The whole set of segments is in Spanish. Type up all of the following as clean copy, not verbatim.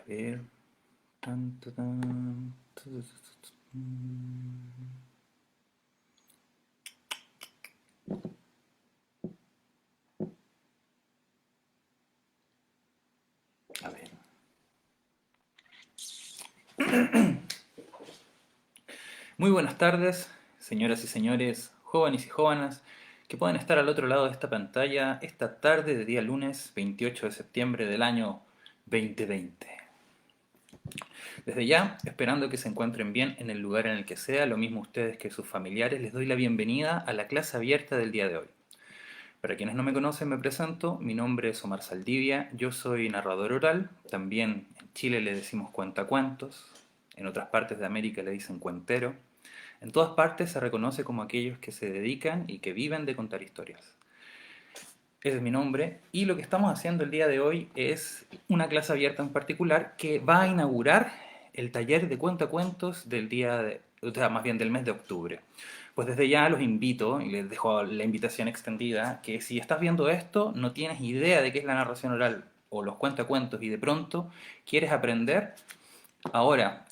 ver. Tan, ta, tan, tu, tu, tu, tu. A ver. Muy buenas tardes, señoras y señores, jóvenes y jóvenes, que pueden estar al otro lado de esta pantalla esta tarde de día lunes 28 de septiembre del año 2020. Desde ya, esperando que se encuentren bien en el lugar en el que sea, lo mismo ustedes que sus familiares, les doy la bienvenida a la clase abierta del día de hoy. Para quienes no me conocen, me presento. Mi nombre es Omar Saldivia. Yo soy narrador oral. También en Chile le decimos cuentacuentos. En otras partes de América le dicen cuentero. En todas partes se reconoce como aquellos que se dedican y que viven de contar historias. Ese es mi nombre. Y lo que estamos haciendo el día de hoy es una clase abierta en particular que va a inaugurar el taller de cuentacuentos del día de, o sea, más bien del mes de octubre. Pues desde ya los invito, y les dejo la invitación extendida, que si estás viendo esto, no tienes idea de qué es la narración oral o los cuentacuentos y de pronto quieres aprender, ahora,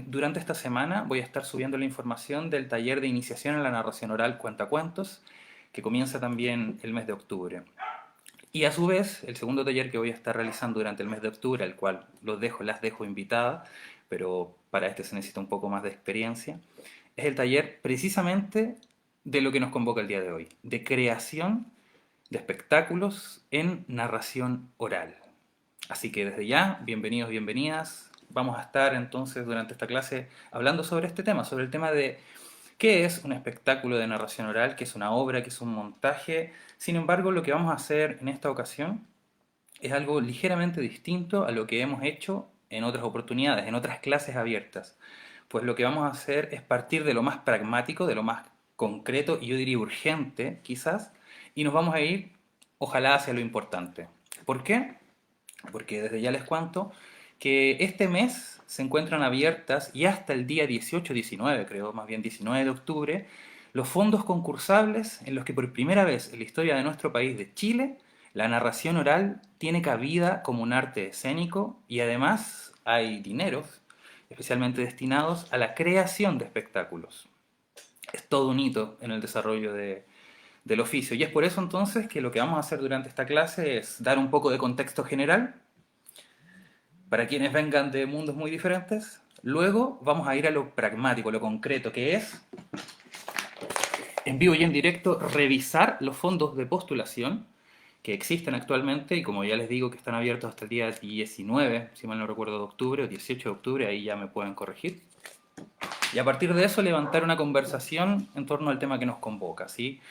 durante esta semana voy a estar subiendo la información del taller de iniciación en la narración oral Cuentacuentos, que comienza también el mes de octubre. Y a su vez, el segundo taller que voy a estar realizando durante el mes de octubre, al cual las dejo invitadas, pero para este se necesita un poco más de experiencia, es el taller precisamente de lo que nos convoca el día de hoy, de creación de espectáculos en narración oral. Así que desde ya, bienvenidos, bienvenidas. Vamos a estar entonces durante esta clase hablando sobre este tema, sobre el tema de qué es un espectáculo de narración oral, qué es una obra, qué es un montaje. Sin embargo, lo que vamos a hacer en esta ocasión es algo ligeramente distinto a lo que hemos hecho en otras oportunidades, en otras clases abiertas. Pues lo que vamos a hacer es partir de lo más pragmático, de lo más concreto y yo diría urgente, quizás, y nos vamos a ir, ojalá, hacia lo importante. ¿Por qué? Porque desde ya les cuento que este mes se encuentran abiertas y hasta el día 18-19, creo, más bien 19 de octubre, los fondos concursables en los que por primera vez en la historia de nuestro país, de Chile, la narración oral tiene cabida como un arte escénico y además hay dineros especialmente destinados a la creación de espectáculos. Es todo un hito en el desarrollo del oficio y es por eso entonces que lo que vamos a hacer durante esta clase es dar un poco de contexto general para quienes vengan de mundos muy diferentes. Luego vamos a ir a lo pragmático, lo concreto, que es, en vivo y en directo, revisar los fondos de postulación que existen actualmente y como ya les digo que están abiertos hasta el día 19, si mal no recuerdo, de octubre o 18 de octubre, ahí ya me pueden corregir. Y a partir de eso levantar una conversación en torno al tema que nos convoca, ¿sí?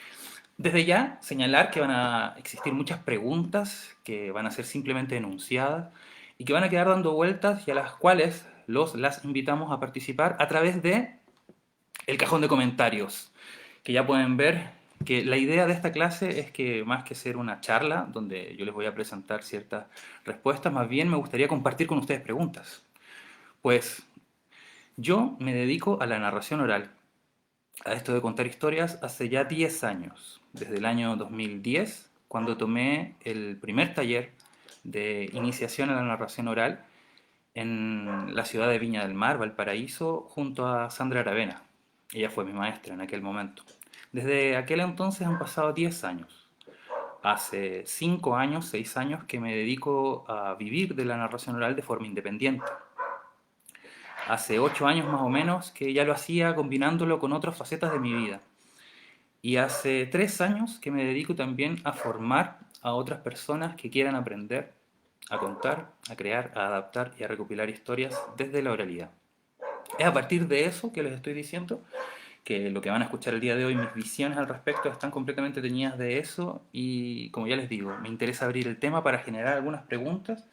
Desde ya, señalar que van a existir muchas preguntas que van a ser simplemente enunciadas y que van a quedar dando vueltas y a las cuales las invitamos a participar a través de el cajón de comentarios, que ya pueden ver que la idea de esta clase es que más que ser una charla donde yo les voy a presentar ciertas respuestas, más bien me gustaría compartir con ustedes preguntas. Pues yo me dedico a la narración oral, a esto de contar historias hace ya 10 años, desde el año 2010, cuando tomé el primer taller de iniciación a la narración oral en la ciudad de Viña del Mar, Valparaíso, junto a Sandra Aravena. Ella fue mi maestra en aquel momento. Desde aquel entonces han pasado 10 años. Hace 5 años, 6 años que me dedico a vivir de la narración oral de forma independiente. Hace 8 años más o menos que ya lo hacía combinándolo con otras facetas de mi vida. Y hace 3 años que me dedico también a formar a otras personas que quieran aprender a contar, a crear, a adaptar y a recopilar historias desde la oralidad. Es a partir de eso que les estoy diciendo que lo que van a escuchar el día de hoy, mis visiones al respecto están completamente teñidas de eso y como ya les digo, me interesa abrir el tema para generar algunas preguntas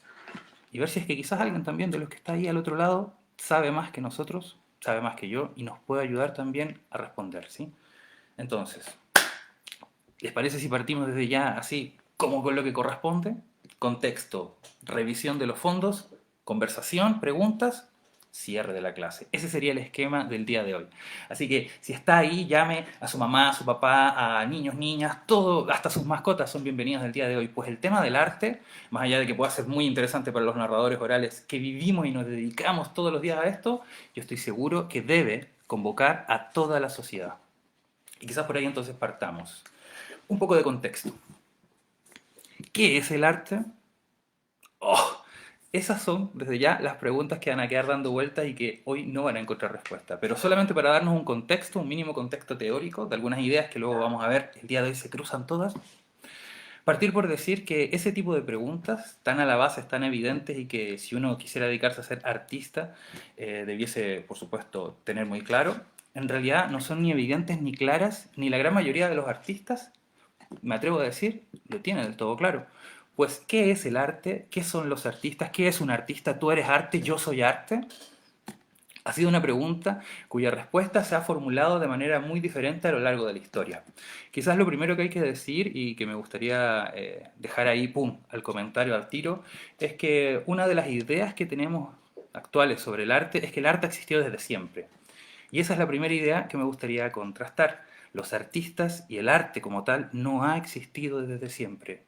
y ver si es que quizás alguien también de los que está ahí al otro lado sabe más que nosotros, sabe más que yo y nos puede ayudar también a responder, ¿sí? Entonces, ¿les parece si partimos desde ya así como con lo que corresponde? Contexto, revisión de los fondos, conversación, preguntas cierre de la clase. Ese sería el esquema del día de hoy. Así que si está ahí, llame a su mamá, a su papá, a niños, niñas, todo, hasta sus mascotas son bienvenidas del día de hoy. Pues el tema del arte, más allá de que pueda ser muy interesante para los narradores orales que vivimos y nos dedicamos todos los días a esto, yo estoy seguro que debe convocar a toda la sociedad. Y quizás por ahí entonces partamos. Un poco de contexto. ¿Qué es el arte? Oh, esas son, desde ya, las preguntas que van a quedar dando vueltas y que hoy no van a encontrar respuesta. Pero solamente para darnos un contexto, un mínimo contexto teórico, de algunas ideas que luego vamos a ver, el día de hoy se cruzan todas. Partir por decir que ese tipo de preguntas, tan a la base, tan evidentes y que si uno quisiera dedicarse a ser artista, debiese, por supuesto, tener muy claro, en realidad no son ni evidentes ni claras, ni la gran mayoría de los artistas, me atrevo a decir, lo tienen del todo claro. Pues, ¿qué es el arte? ¿Qué son los artistas? ¿Qué es un artista? ¿Tú eres arte? ¿Yo soy arte? Ha sido una pregunta cuya respuesta se ha formulado de manera muy diferente a lo largo de la historia. Quizás lo primero que hay que decir y que me gustaría dejar ahí, pum, al comentario, al tiro, es que una de las ideas que tenemos actuales sobre el arte es que el arte ha existido desde siempre. Y esa es la primera idea que me gustaría contrastar. Los artistas y el arte como tal no ha existido desde siempre.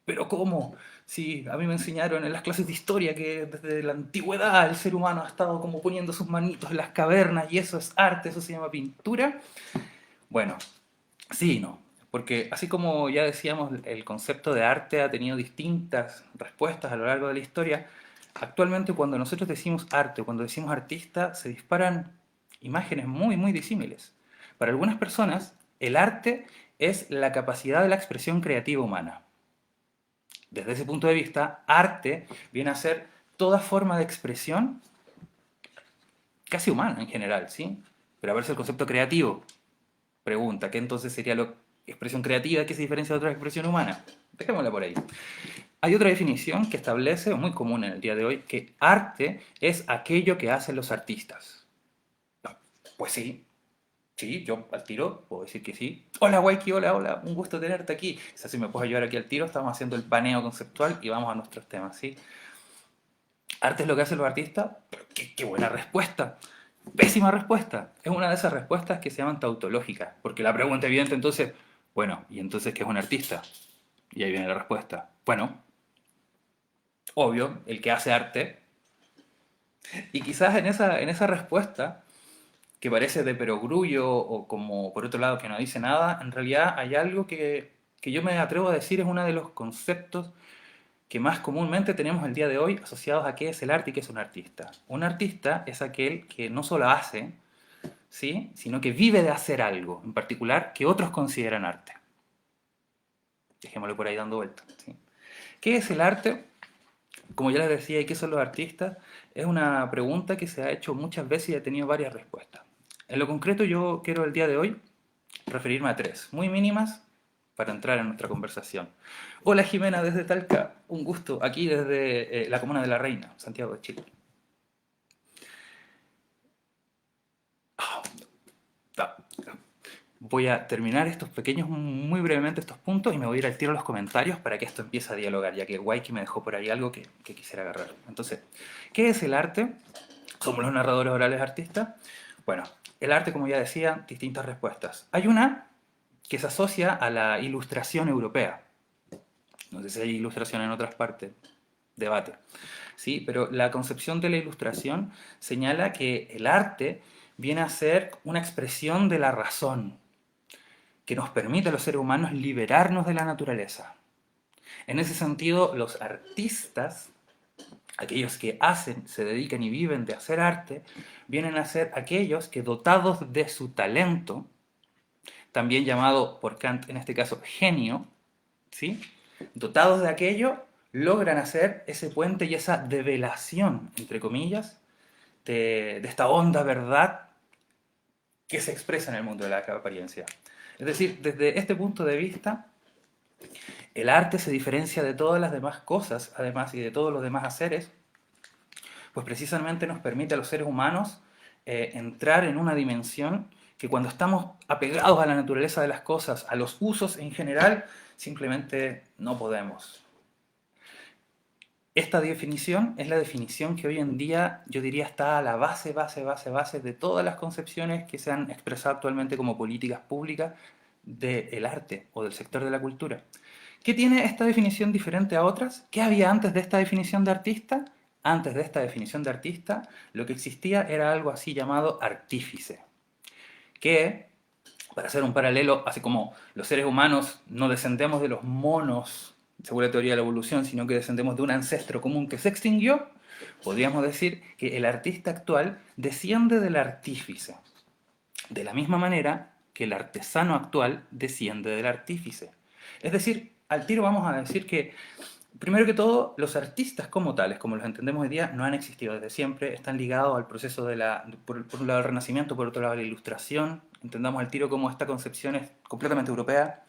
Pero ¿cómo? Si a mí me enseñaron en las clases de historia que desde la antigüedad el ser humano ha estado como poniendo sus manitos en las cavernas y eso es arte, eso se llama pintura. Bueno, sí y no. Porque así como ya decíamos, el concepto de arte ha tenido distintas respuestas a lo largo de la historia, actualmente cuando nosotros decimos arte o cuando decimos artista, se disparan imágenes muy, muy disímiles. Para algunas personas, el arte es la capacidad de la expresión creativa humana. Desde ese punto de vista, arte viene a ser toda forma de expresión, casi humana en general, ¿sí? Pero a ver si el concepto creativo pregunta, ¿qué entonces sería la expresión creativa que se diferencia de otra expresión humana? Dejémosla por ahí. Hay otra definición que establece, muy común en el día de hoy, que arte es aquello que hacen los artistas. Pues sí, sí, yo al tiro puedo decir que sí. Hola, Waiki, hola, hola, un gusto tenerte aquí. Si así me puedes ayudar aquí al tiro, estamos haciendo el paneo conceptual y vamos a nuestros temas, ¿sí? ¿Arte es lo que hacen los artistas? Pero qué buena respuesta. Pésima respuesta. Es una de esas respuestas que se llaman tautológicas. Porque la pregunta evidente entonces, bueno, ¿y entonces qué es un artista? Y ahí viene la respuesta. Bueno, obvio, el que hace arte. Y quizás en esa respuesta, que parece de perogrullo o como por otro lado que no dice nada, en realidad hay algo que yo me atrevo a decir es uno de los conceptos que más comúnmente tenemos el día de hoy asociados a qué es el arte y qué es un artista. Un artista es aquel que no solo hace, ¿sí?, sino que vive de hacer algo, en particular, que otros consideran arte. Dejémoslo por ahí dando vueltas, ¿sí? ¿Qué es el arte? Como ya les decía, ¿y qué son los artistas? Es una pregunta que se ha hecho muchas veces y ha tenido varias respuestas. En lo concreto yo quiero el día de hoy referirme a tres, muy mínimas, para entrar en nuestra conversación. Hola Jimena desde Talca, un gusto, aquí desde la comuna de La Reina, Santiago de Chile. Voy a terminar estos pequeños, muy brevemente estos puntos y me voy a ir al tiro a los comentarios para que esto empiece a dialogar, ya que Waiki me dejó por ahí algo que quisiera agarrar. Entonces, ¿qué es el arte? ¿Somos los narradores orales artistas? Bueno, el arte, como ya decía, distintas respuestas. Hay una que se asocia a la ilustración europea. No sé si hay ilustración en otras partes, debate. ¿Sí? Pero la concepción de la ilustración señala que el arte viene a ser una expresión de la razón, que nos permite a los seres humanos liberarnos de la naturaleza. En ese sentido, los artistas, aquellos que hacen, se dedican y viven de hacer arte, vienen a ser aquellos que dotados de su talento, también llamado por Kant en este caso genio, ¿sí?, dotados de aquello, logran hacer ese puente y esa develación, entre comillas, de esta honda verdad que se expresa en el mundo de la apariencia. Es decir, desde este punto de vista, el arte se diferencia de todas las demás cosas, además, y de todos los demás haceres, pues precisamente nos permite a los seres humanos entrar en una dimensión que cuando estamos apegados a la naturaleza de las cosas, a los usos en general, simplemente no podemos. Esta definición es la definición que hoy en día yo diría está a la base de todas las concepciones que se han expresado actualmente como políticas públicas del arte o del sector de la cultura. ¿Qué tiene esta definición diferente a otras? ¿Qué había antes de esta definición de artista? Antes de esta definición de artista, lo que existía era algo así llamado artífice, que, para hacer un paralelo, así como los seres humanos no descendemos de los monos, según la teoría de la evolución, sino que descendemos de un ancestro común que se extinguió, podríamos decir que el artista actual desciende del artífice, de la misma manera que el artesano actual desciende del artífice. Es decir, al tiro vamos a decir que, primero que todo, los artistas como tales, como los entendemos hoy día, no han existido desde siempre, están ligados al proceso por un lado del Renacimiento, por otro lado la Ilustración, entendamos al tiro como esta concepción es completamente europea,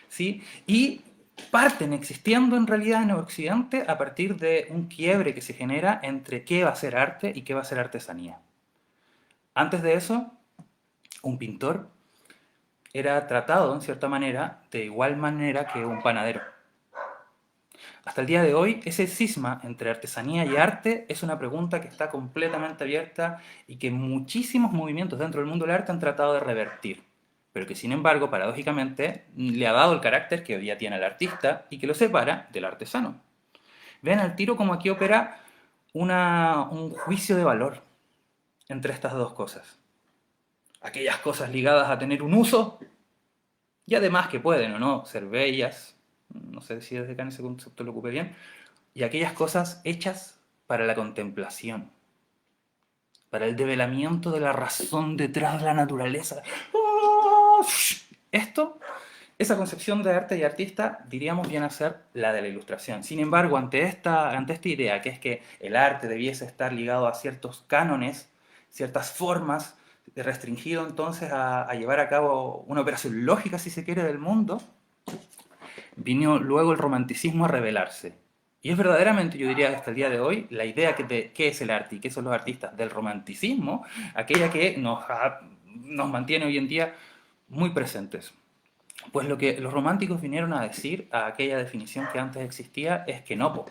¿sí? Y parten existiendo en realidad en Occidente a partir de un quiebre que se genera entre qué va a ser arte y qué va a ser artesanía. Antes de eso, un pintor era tratado, en cierta manera, de igual manera que un panadero. Hasta el día de hoy, ese cisma entre artesanía y arte es una pregunta que está completamente abierta y que muchísimos movimientos dentro del mundo del arte han tratado de revertir, pero que sin embargo, paradójicamente, le ha dado el carácter que hoy día tiene el artista y que lo separa del artesano. Vean al tiro como aquí opera un juicio de valor entre estas dos cosas. Aquellas cosas ligadas a tener un uso y además que pueden o no ser bellas, no sé si desde acá en ese concepto lo ocupé bien, y aquellas cosas hechas para la contemplación, para el develamiento de la razón detrás de la naturaleza. Esto, esa concepción de arte y artista, diríamos viene a ser la de la Ilustración. Sin embargo, ante esta idea, que es que el arte debiese estar ligado a ciertos cánones, ciertas formas, restringido entonces a llevar a cabo una operación lógica, si se quiere, del mundo, vino luego el romanticismo a revelarse. Y es verdaderamente, yo diría, hasta el día de hoy, la idea de qué es el arte y qué son los artistas del romanticismo, aquella que nos mantiene hoy en día muy presentes. Pues lo que los románticos vinieron a decir a aquella definición que antes existía es que no,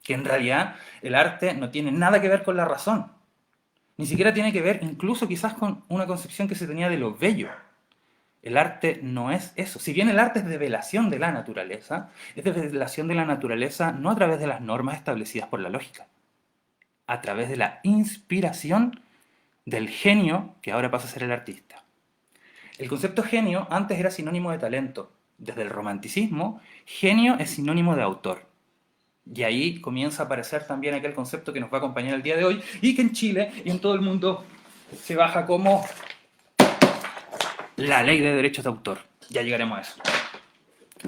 que en realidad el arte no tiene nada que ver con la razón, ni siquiera tiene que ver incluso quizás con una concepción que se tenía de lo bello. El arte no es eso. Si bien el arte es develación de la naturaleza, es develación de la naturaleza no a través de las normas establecidas por la lógica, a través de la inspiración del genio que ahora pasa a ser el artista. El concepto genio antes era sinónimo de talento. Desde el romanticismo, genio es sinónimo de autor. Y ahí comienza a aparecer también aquel concepto que nos va a acompañar el día de hoy y que en Chile y en todo el mundo se baja como la ley de derechos de autor. Ya llegaremos a eso.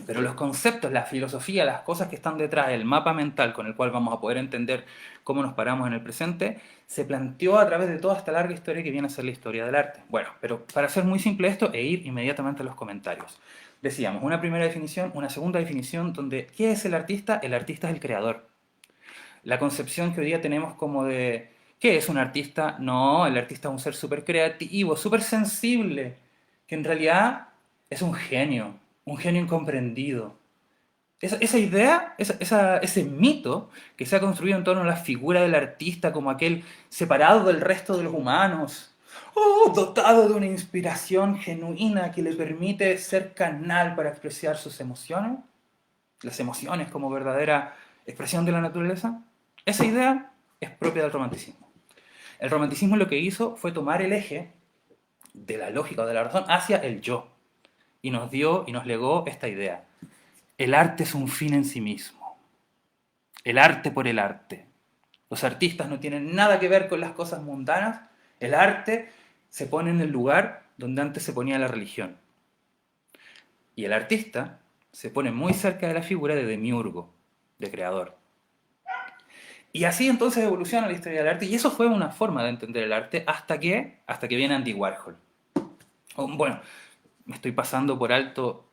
Pero los conceptos, la filosofía, las cosas que están detrás del mapa mental con el cual vamos a poder entender cómo nos paramos en el presente, se planteó a través de toda esta larga historia que viene a ser la historia del arte. Bueno, pero para hacer muy simple esto e ir inmediatamente a los comentarios. Decíamos, una primera definición, una segunda definición, donde ¿qué es el artista? El artista es el creador. La concepción que hoy día tenemos como de ¿qué es un artista? No, el artista es un ser súper creativo, súper sensible, que en realidad es un genio incomprendido. Esa idea, ese mito que se ha construido en torno a la figura del artista como aquel separado del resto de los humanos, dotado de una inspiración genuina que le permite ser canal para expresar sus emociones, las emociones como verdadera expresión de la naturaleza, esa idea es propia del romanticismo. El romanticismo lo que hizo fue tomar el eje de la lógica o de la razón hacia el yo. Y nos dio y nos legó esta idea. El arte es un fin en sí mismo. El arte por el arte. Los artistas no tienen nada que ver con las cosas mundanas. El arte se pone en el lugar donde antes se ponía la religión. Y el artista se pone muy cerca de la figura de demiurgo, de creador. Y así entonces evoluciona la historia del arte. Y eso fue una forma de entender el arte hasta que viene Andy Warhol. Bueno, me estoy pasando por algo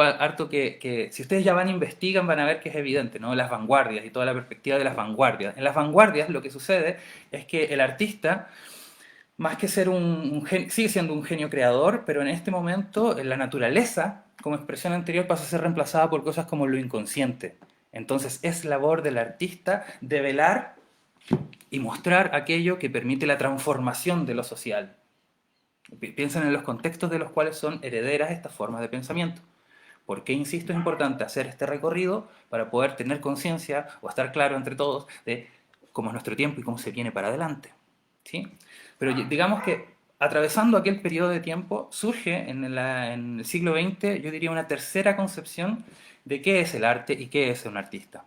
harto que si ustedes ya van e investigan van a ver que es evidente, ¿no? Las vanguardias y toda la perspectiva de las vanguardias. En las vanguardias lo que sucede es que el artista, más que ser un genio, sigue siendo un genio creador, pero en este momento la naturaleza, como expresión anterior, pasa a ser reemplazada por cosas como lo inconsciente, Entonces es labor del artista develar y mostrar aquello que permite la transformación de lo social. Piensen en los contextos de los cuales son herederas estas formas de pensamiento. ¿Por qué, insisto, es importante hacer este recorrido para poder tener conciencia o estar claro entre todos de cómo es nuestro tiempo y cómo se viene para adelante? ¿Sí? Pero digamos que atravesando aquel periodo de tiempo surge en el siglo XX, yo diría, una tercera concepción de qué es el arte y qué es un artista.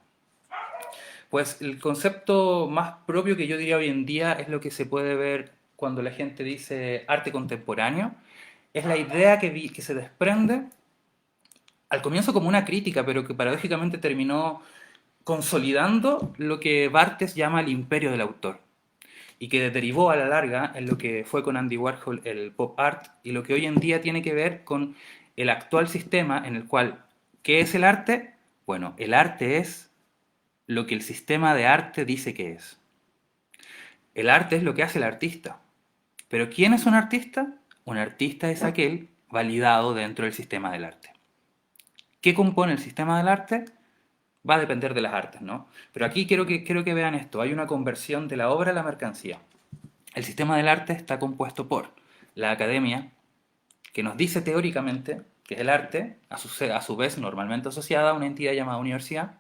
Pues el concepto más propio que yo diría hoy en día es lo que se puede ver cuando la gente dice arte contemporáneo, es la idea que se desprende al comienzo como una crítica, pero que paradójicamente terminó consolidando lo que Barthes llama el imperio del autor y que derivó a la larga en lo que fue con Andy Warhol el pop art y lo que hoy en día tiene que ver con el actual sistema en el cual, ¿qué es el arte? Bueno, el arte es lo que el sistema de arte dice que es. El arte es lo que hace el artista. Pero ¿quién es un artista? Un artista es aquel validado dentro del sistema del arte. ¿Qué compone el sistema del arte? Va a depender de las artes, ¿no? Pero aquí quiero que vean esto. Hay una conversión de la obra a la mercancía. El sistema del arte está compuesto por la academia, que nos dice teóricamente que es el arte, a su vez normalmente asociada a una entidad llamada universidad.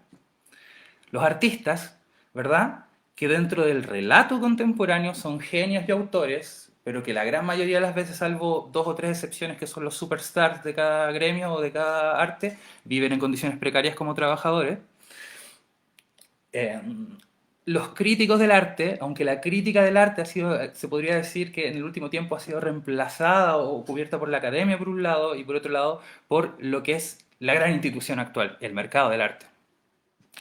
Los artistas, ¿verdad? Que dentro del relato contemporáneo son genios y autores, pero que la gran mayoría de las veces, salvo dos o tres excepciones que son los superstars de cada gremio o de cada arte, viven en condiciones precarias como trabajadores. Eh, los críticos del arte, aunque la crítica del arte ha sido, se podría decir que en el último tiempo ha sido reemplazada o cubierta por la academia por un lado y por otro lado por lo que es la gran institución actual, el mercado del arte.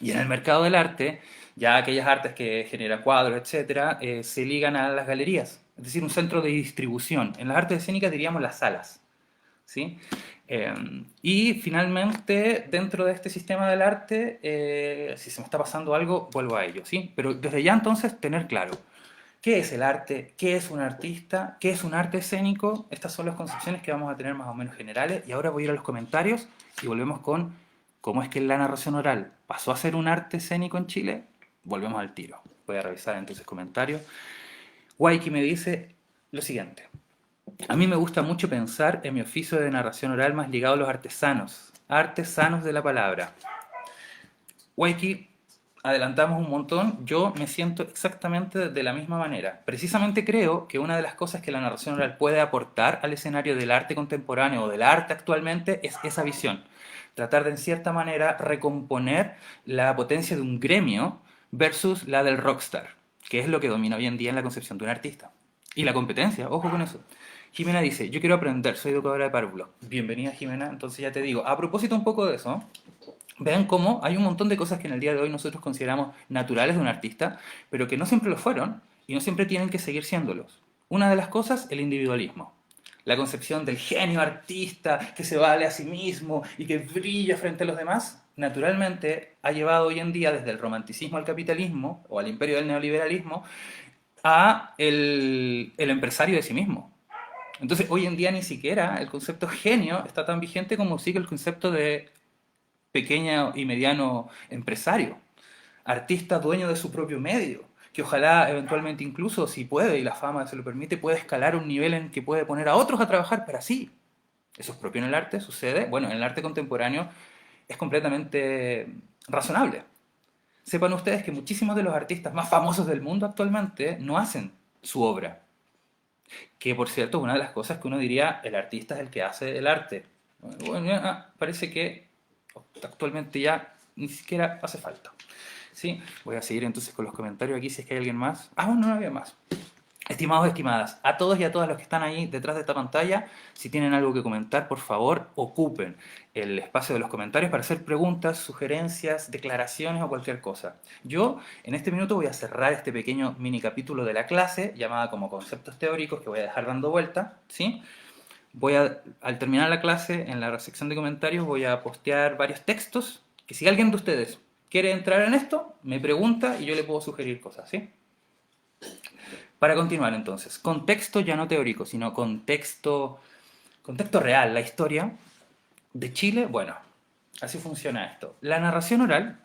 Y en el mercado del arte, ya aquellas artes que generan cuadros, etcétera, se ligan a las galerías, es decir, un centro de distribución. En las artes escénicas diríamos las salas, ¿sí? Y finalmente, dentro de este sistema del arte, si se me está pasando algo, vuelvo a ello, ¿sí? Pero desde ya entonces tener claro qué es el arte, qué es un artista, qué es un arte escénico. Estas son las concepciones que vamos a tener más o menos generales. Y ahora voy a ir a los comentarios y volvemos con cómo es que la narración oral pasó a ser un arte escénico en Chile. Volvemos al tiro. Voy a revisar entonces comentarios. Waiki me dice lo siguiente. A mí me gusta mucho pensar en mi oficio de narración oral más ligado a los artesanos de la palabra. Waiki, adelantamos un montón, yo me siento exactamente de la misma manera. Precisamente creo que una de las cosas que la narración oral puede aportar al escenario del arte contemporáneo o del arte actualmente es esa visión. Tratar de, en cierta manera, recomponer la potencia de un gremio versus la del rockstar, que es lo que domina hoy en día en la concepción de un artista. Y la competencia, ojo con eso. Jimena dice, yo quiero aprender, soy educadora de párvulos. Bienvenida, Jimena. Entonces ya te digo, a propósito un poco de eso, vean cómo hay un montón de cosas que en el día de hoy nosotros consideramos naturales de un artista, pero que no siempre lo fueron y no siempre tienen que seguir siéndolos. Una de las cosas, el individualismo. La concepción del genio artista que se vale a sí mismo y que brilla frente a los demás, naturalmente ha llevado hoy en día desde el romanticismo al capitalismo o al imperio del neoliberalismo a el empresario de sí mismo. Entonces, hoy en día ni siquiera el concepto genio está tan vigente como sigue el concepto de pequeño y mediano empresario, artista dueño de su propio medio, que ojalá eventualmente incluso, si puede y la fama se lo permite, puede escalar a un nivel en que puede poner a otros a trabajar para sí. Eso es propio en el arte, sucede. Bueno, en el arte contemporáneo es completamente razonable. Sepan ustedes que muchísimos de los artistas más famosos del mundo actualmente no hacen su obra. Que por cierto, una de las cosas que uno diría, el artista es el que hace el arte. Bueno, parece que actualmente ya ni siquiera hace falta. ¿Sí? Voy a seguir entonces con los comentarios aquí si es que hay alguien más. Ah, bueno, no había más. Estimados, estimadas, a todos y a todas los que están ahí detrás de esta pantalla, si tienen algo que comentar, por favor, ocupen el espacio de los comentarios para hacer preguntas, sugerencias, declaraciones o cualquier cosa. Yo, en este minuto, voy a cerrar este pequeño mini capítulo de la clase, llamada como conceptos teóricos, que voy a dejar dando vuelta, ¿sí? Al terminar la clase, en la sección de comentarios, voy a postear varios textos, que si alguien de ustedes quiere entrar en esto, me pregunta y yo le puedo sugerir cosas, ¿sí? Para continuar entonces, contexto ya no teórico, sino contexto real, la historia de Chile. Bueno, así funciona esto. La narración oral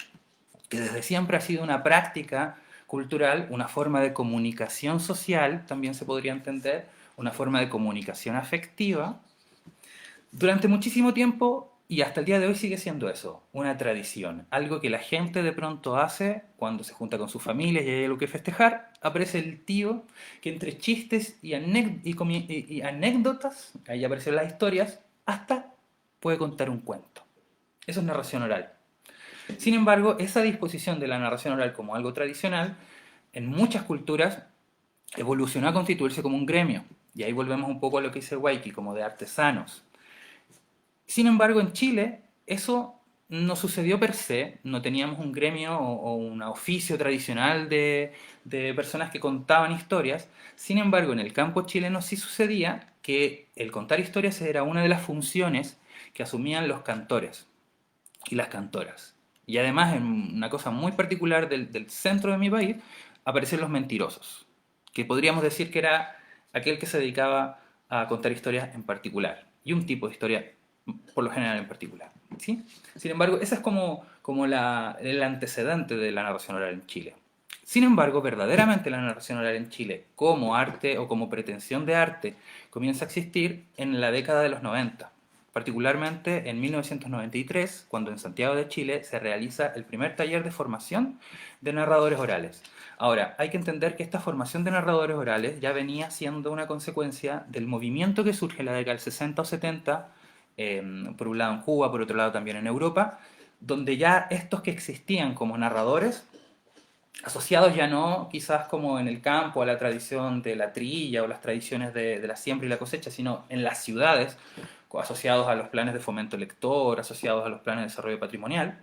que desde siempre ha sido una práctica cultural, una forma de comunicación social, también se podría entender, una forma de comunicación afectiva, durante muchísimo tiempo y hasta el día de hoy sigue siendo eso, una tradición, algo que la gente de pronto hace cuando se junta con sus familias y hay algo que festejar, aparece el tío que entre chistes y anécdotas, ahí aparecen las historias, hasta puede contar un cuento. Eso es narración oral. Sin embargo, esa disposición de la narración oral como algo tradicional, en muchas culturas evolucionó a constituirse como un gremio. Y ahí volvemos un poco a lo que dice Waiki, como de artesanos. Sin embargo, en Chile eso no sucedió per se, no teníamos un gremio o un oficio tradicional de personas que contaban historias. Sin embargo, en el campo chileno sí sucedía que el contar historias era una de las funciones que asumían los cantores y las cantoras. Y además, en una cosa muy particular del centro de mi país, aparecen los mentirosos, que podríamos decir que era aquel que se dedicaba a contar historias en particular, y un tipo de historia por lo general en particular. ¿Sí? Sin embargo, ese es como el antecedente de la narración oral en Chile. Sin embargo, verdaderamente la narración oral en Chile, como arte o como pretensión de arte, comienza a existir en la década de los 90, particularmente en 1993, cuando en Santiago de Chile se realiza el primer taller de formación de narradores orales. Ahora, hay que entender que esta formación de narradores orales ya venía siendo una consecuencia del movimiento que surge en la década del 60 o 70, por un lado en Cuba, por otro lado también en Europa, donde ya estos que existían como narradores, asociados ya no quizás como en el campo a la tradición de la trilla o las tradiciones de la siembra y la cosecha, sino en las ciudades, asociados a los planes de fomento lector, asociados a los planes de desarrollo patrimonial,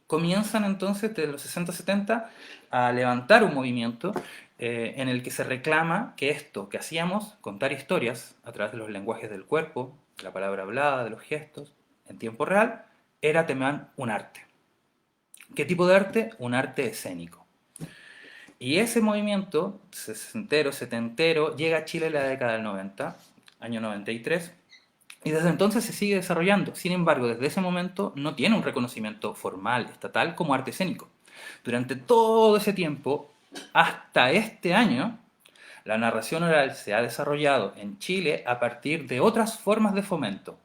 comienzan entonces desde los 60-70 a levantar un movimiento en el que se reclama que esto que hacíamos, contar historias a través de los lenguajes del cuerpo, de la palabra hablada, de los gestos, en tiempo real, era también un arte. ¿Qué tipo de arte? Un arte escénico. Y ese movimiento, sesentero, setentero, llega a Chile en la década del 90, año 93, y desde entonces se sigue desarrollando. Sin embargo, desde ese momento no tiene un reconocimiento formal, estatal, como arte escénico. Durante todo ese tiempo, hasta este año, la narración oral se ha desarrollado en Chile a partir de otras formas de fomento.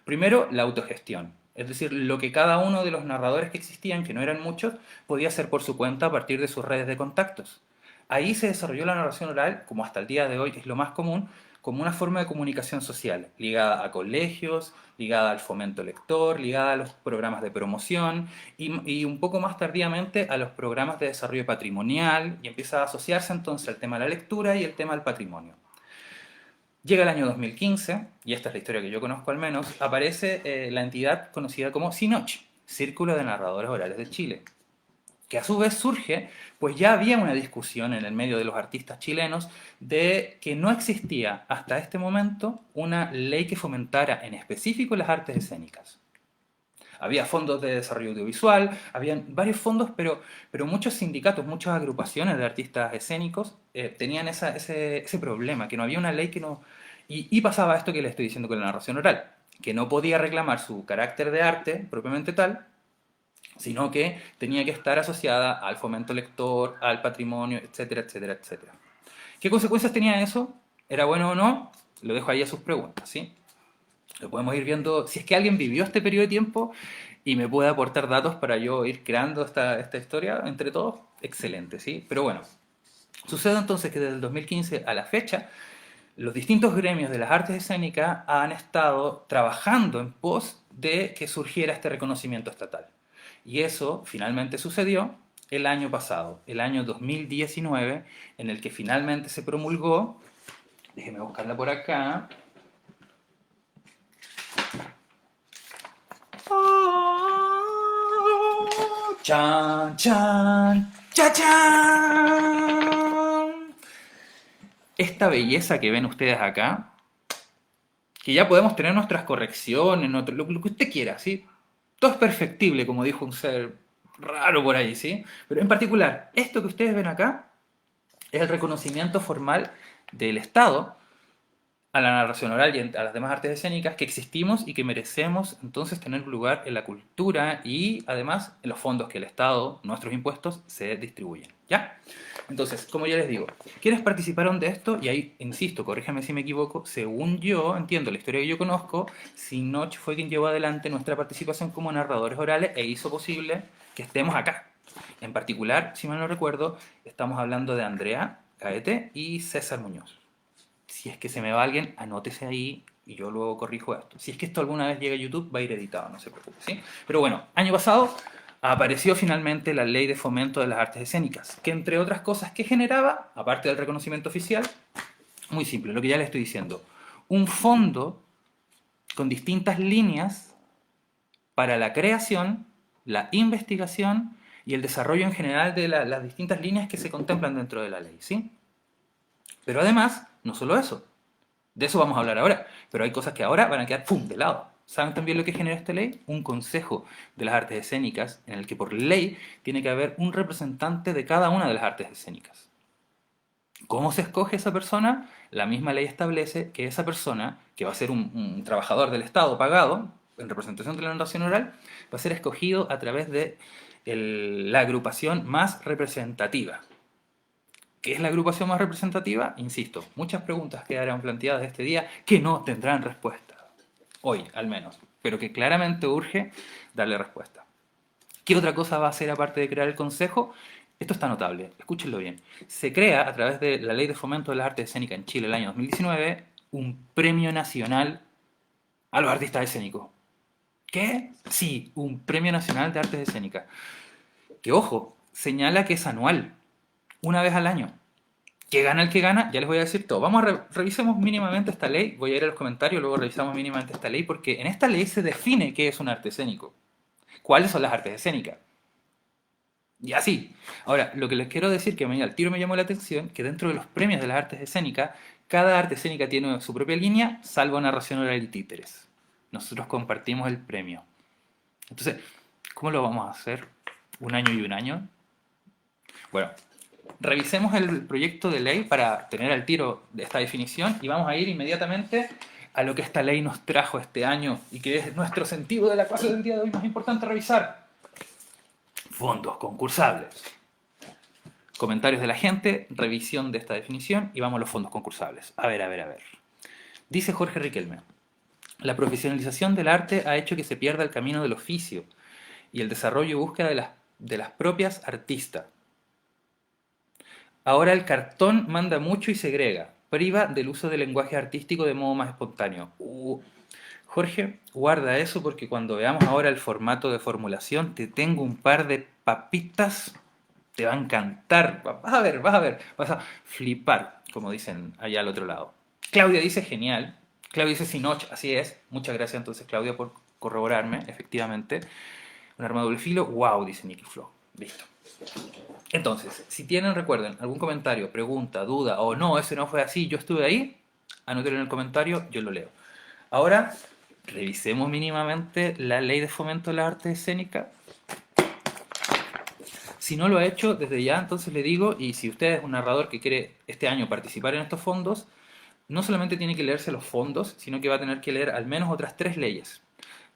Primero, la autogestión, es decir, lo que cada uno de los narradores que existían, que no eran muchos, podía hacer por su cuenta a partir de sus redes de contactos. Ahí se desarrolló la narración oral, como hasta el día de hoy es lo más común, como una forma de comunicación social, ligada a colegios, ligada al fomento lector, ligada a los programas de promoción y un poco más tardíamente a los programas de desarrollo patrimonial y empieza a asociarse entonces el tema de la lectura y el tema del patrimonio. Llega el año 2015, y esta es la historia que yo conozco al menos, aparece la entidad conocida como SINOCH, Círculo de Narradores Orales de Chile, que a su vez surge, pues ya había una discusión en el medio de los artistas chilenos de que no existía hasta este momento una ley que fomentara en específico las artes escénicas. Había fondos de desarrollo audiovisual, habían varios fondos, pero muchos sindicatos, muchas agrupaciones de artistas escénicos tenían ese problema, que no había una ley que no... Y pasaba esto que le estoy diciendo con la narración oral, que no podía reclamar su carácter de arte propiamente tal, sino que tenía que estar asociada al fomento lector, al patrimonio, etcétera, etcétera, etcétera. ¿Qué consecuencias tenía eso? ¿Era bueno o no? Lo dejo ahí a sus preguntas, ¿sí? Lo podemos ir viendo, si es que alguien vivió este periodo de tiempo y me puede aportar datos para yo ir creando esta historia entre todos, excelente, ¿sí? Pero bueno, sucede entonces que desde el 2015 a la fecha, los distintos gremios de las artes escénicas han estado trabajando en pos de que surgiera este reconocimiento estatal. Y eso finalmente sucedió el año pasado, el año 2019, en el que finalmente se promulgó, déjeme buscarla por acá, chan, chan, cha, chan. Esta belleza que ven ustedes acá, que ya podemos tener nuestras correcciones, lo que usted quiera, ¿sí? Todo es perfectible, como dijo un ser raro por ahí, ¿sí? Pero en particular, esto que ustedes ven acá es el reconocimiento formal del Estado a la narración oral y a las demás artes escénicas, que existimos y que merecemos entonces tener un lugar en la cultura y además en los fondos que el Estado, nuestros impuestos, se distribuyen. ¿Ya? Entonces, como ya les digo, ¿quiénes participaron de esto? Y ahí, insisto, corríjame si me equivoco, según yo entiendo la historia que yo conozco, Sinoch fue quien llevó adelante nuestra participación como narradores orales e hizo posible que estemos acá. En particular, si mal no recuerdo, estamos hablando de Andrea Caete y César Muñoz. Si es que se me va alguien, anótese ahí y yo luego corrijo esto. Si es que esto alguna vez llega a YouTube, va a ir editado, no se preocupe, ¿sí? Pero bueno, año pasado apareció finalmente la Ley de Fomento de las Artes Escénicas, que entre otras cosas que generaba, aparte del reconocimiento oficial, muy simple, lo que ya le estoy diciendo, un fondo con distintas líneas para la creación, la investigación y el desarrollo en general de las distintas líneas que se contemplan dentro de la ley, ¿sí? Pero además, no solo eso, de eso vamos a hablar ahora, pero hay cosas que ahora van a quedar ¡pum! De lado. ¿Saben también lo que genera esta ley? Un consejo de las artes escénicas en el que por ley tiene que haber un representante de cada una de las artes escénicas. ¿Cómo se escoge esa persona? La misma ley establece que esa persona, que va a ser un trabajador del Estado pagado, en representación de la narración oral, va a ser escogido a través de la agrupación más representativa. ¿Qué es la agrupación más representativa? Insisto, muchas preguntas quedarán planteadas este día que no tendrán respuesta. Hoy, al menos. Pero que claramente urge darle respuesta. ¿Qué otra cosa va a hacer aparte de crear el consejo? Esto está notable, escúchenlo bien. Se crea, a través de la Ley de Fomento de las Artes Escénicas en Chile el año 2019, un premio nacional a los artistas escénicos. ¿Qué? Sí, un premio nacional de artes escénicas. Que, ojo, señala que es anual, una vez al año. ¿Qué gana el que gana? Ya les voy a decir todo. Vamos a revisemos mínimamente esta ley. Voy a ir a los comentarios, luego revisamos mínimamente esta ley, porque en esta ley se define qué es un arte escénico. ¿Cuáles son las artes escénicas? Y así. Ahora, lo que les quiero decir, que a mí al tiro me llamó la atención, que dentro de los premios de las artes escénicas, cada arte escénica tiene su propia línea, salvo narración oral y títeres. Nosotros compartimos el premio. Entonces, ¿cómo lo vamos a hacer? ¿Un año y un año? Bueno, revisemos el proyecto de ley para tener al tiro de esta definición y vamos a ir inmediatamente a lo que esta ley nos trajo este año y que es nuestro sentido de la clase del día de hoy más importante revisar. Fondos concursables. Comentarios de la gente, revisión de esta definición y vamos a los fondos concursables. A ver, a ver, a ver. Dice Jorge Riquelme, la profesionalización del arte ha hecho que se pierda el camino del oficio y el desarrollo y búsqueda de las propias artistas. Ahora el cartón manda mucho y segrega, priva del uso del lenguaje artístico de modo más espontáneo. Jorge, guarda eso porque cuando veamos ahora el formato de formulación, te tengo un par de papitas, te va a encantar. Vas a ver, vas a flipar, como dicen allá al otro lado. Claudia dice genial, Claudia dice Sinoch, así es. Muchas gracias entonces Claudia por corroborarme, efectivamente. Un arma de doble filo, wow, dice Nicky Flow. Listo. Entonces, si tienen, recuerden, algún comentario, pregunta, duda, o no, ese no fue así, yo estuve ahí, anótenlo en el comentario, yo lo leo. Ahora, revisemos mínimamente la ley de fomento de la arte escénica. Si no lo ha hecho, desde ya entonces le digo, y si usted es un narrador que quiere este año participar en estos fondos, no solamente tiene que leerse los fondos, sino que va a tener que leer al menos otras tres leyes.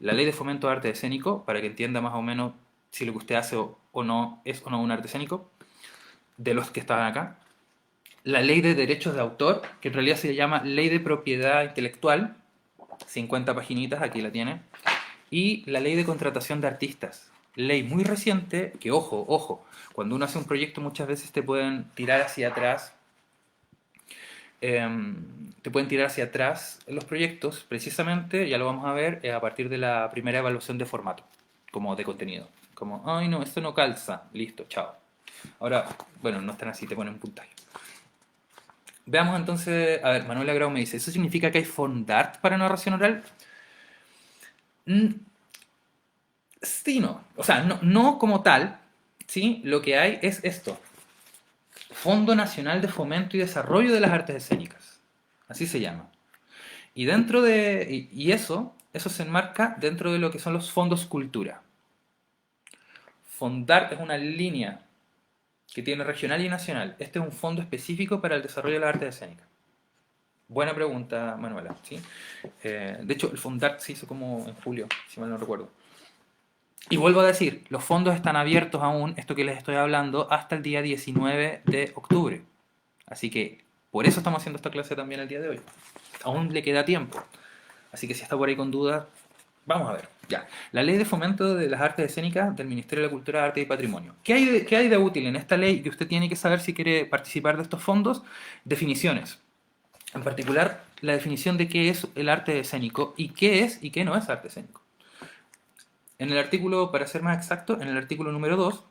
La ley de fomento de arte escénico, para que entienda más o menos si lo que usted hace o no es o no un arte escénico, de los que estaban acá. La ley de derechos de autor, que en realidad se llama ley de propiedad intelectual, 50 paginitas, aquí la tiene. Y la ley de contratación de artistas, ley muy reciente, que ojo, ojo, cuando uno hace un proyecto muchas veces te pueden tirar hacia atrás los proyectos, precisamente, ya lo vamos a ver, a partir de la primera evaluación de formato, como de contenido. Como, ay no, esto no calza, listo, chao. Ahora, bueno, no están así, te ponen un puntaje. Veamos entonces, a ver, Manuel Agrau me dice, ¿eso significa que hay fondart para narración oral? Sí, no. O sea, no, no como tal, ¿sí? Lo que hay es esto. Fondo Nacional de Fomento y Desarrollo de las Artes Escénicas. Así se llama. Y dentro de. Y eso se enmarca dentro de lo que son los fondos cultura. Fondart es una línea que tiene regional y nacional. Este es un fondo específico para el desarrollo de las artes escénicas. Buena pregunta, Manuela, ¿sí? De hecho, el Fondart se hizo como en julio, si mal no recuerdo. Y vuelvo a decir, los fondos están abiertos aún, esto que les estoy hablando, hasta el día 19 de octubre. Así que por eso estamos haciendo esta clase también el día de hoy. Aún le queda tiempo. Así que si está por ahí con dudas, vamos a ver. Ya. La ley de fomento de las artes escénicas del Ministerio de la Cultura, Arte y Patrimonio. Qué hay de útil en esta ley que usted tiene que saber si quiere participar de estos fondos? Definiciones. En particular, la definición de qué es el arte escénico y qué es y qué no es arte escénico. En el artículo, para ser más exacto, en el artículo número 2,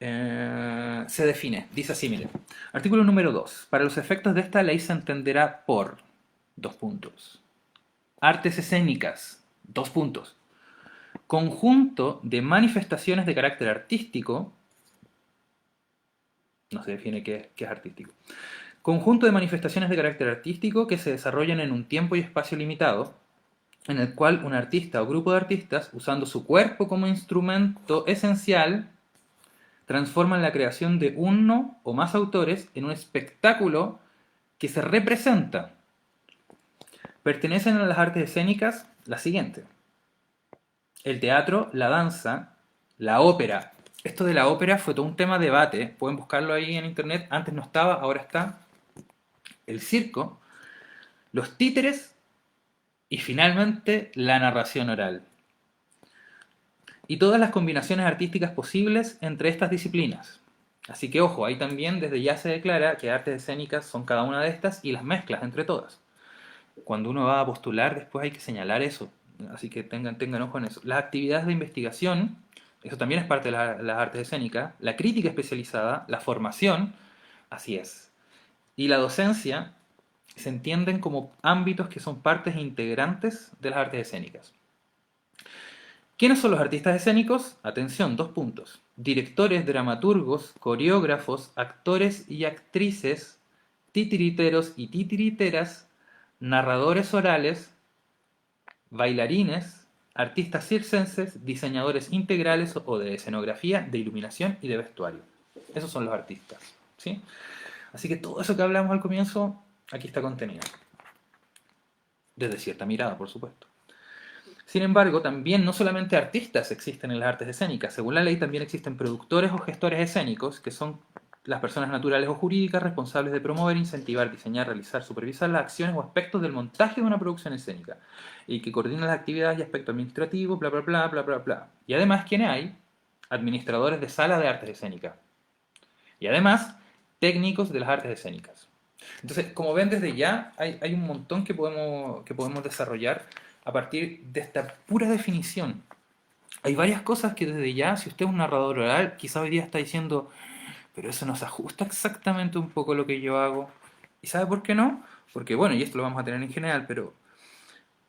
se define, dice así, mire. Artículo número 2. Para los efectos de esta ley se entenderá por, dos puntos, artes escénicas, dos puntos, conjunto de manifestaciones de carácter artístico, no se define qué es artístico, conjunto de manifestaciones de carácter artístico que se desarrollan en un tiempo y espacio limitado, en el cual un artista o grupo de artistas, usando su cuerpo como instrumento esencial, transforman la creación de uno o más autores en un espectáculo que se representa. Pertenecen a las artes escénicas las siguientes: el teatro, la danza, la ópera. Esto de la ópera fue todo un tema de debate, pueden buscarlo ahí en internet, antes no estaba, ahora está. El circo, los títeres y finalmente la narración oral. Y todas las combinaciones artísticas posibles entre estas disciplinas. Así que ojo, ahí también desde ya se declara que artes escénicas son cada una de estas y las mezclas entre todas. Cuando uno va a postular después hay que señalar eso, así que tengan ojo en eso. Las actividades de investigación, eso también es parte de las artes escénicas, la crítica especializada, la formación, así es. Y la docencia se entienden como ámbitos que son partes integrantes de las artes escénicas. ¿Quiénes son los artistas escénicos? Atención, dos puntos. Directores, dramaturgos, coreógrafos, actores y actrices, titiriteros y titiriteras, narradores orales, bailarines, artistas circenses, diseñadores integrales o de escenografía, de iluminación y de vestuario. Esos son los artistas, ¿sí? Así que todo eso que hablamos al comienzo, aquí está contenido. Desde cierta mirada, por supuesto. Sin embargo, también no solamente artistas existen en las artes escénicas. Según la ley, también existen productores o gestores escénicos, que son las personas naturales o jurídicas responsables de promover, incentivar, diseñar, realizar, supervisar las acciones o aspectos del montaje de una producción escénica, y que coordinan las actividades y aspectos administrativos, bla, bla, bla, bla, bla, bla. Y además, ¿quiénes hay? Administradores de salas de artes escénicas. Y además, técnicos de las artes escénicas. Entonces, como ven desde ya, hay un montón que podemos desarrollar a partir de esta pura definición. Hay varias cosas que desde ya, si usted es un narrador oral, quizá hoy día está diciendo, pero eso no se ajusta exactamente un poco a lo que yo hago. ¿Y sabe por qué no? Porque, bueno, y esto lo vamos a tener en general, pero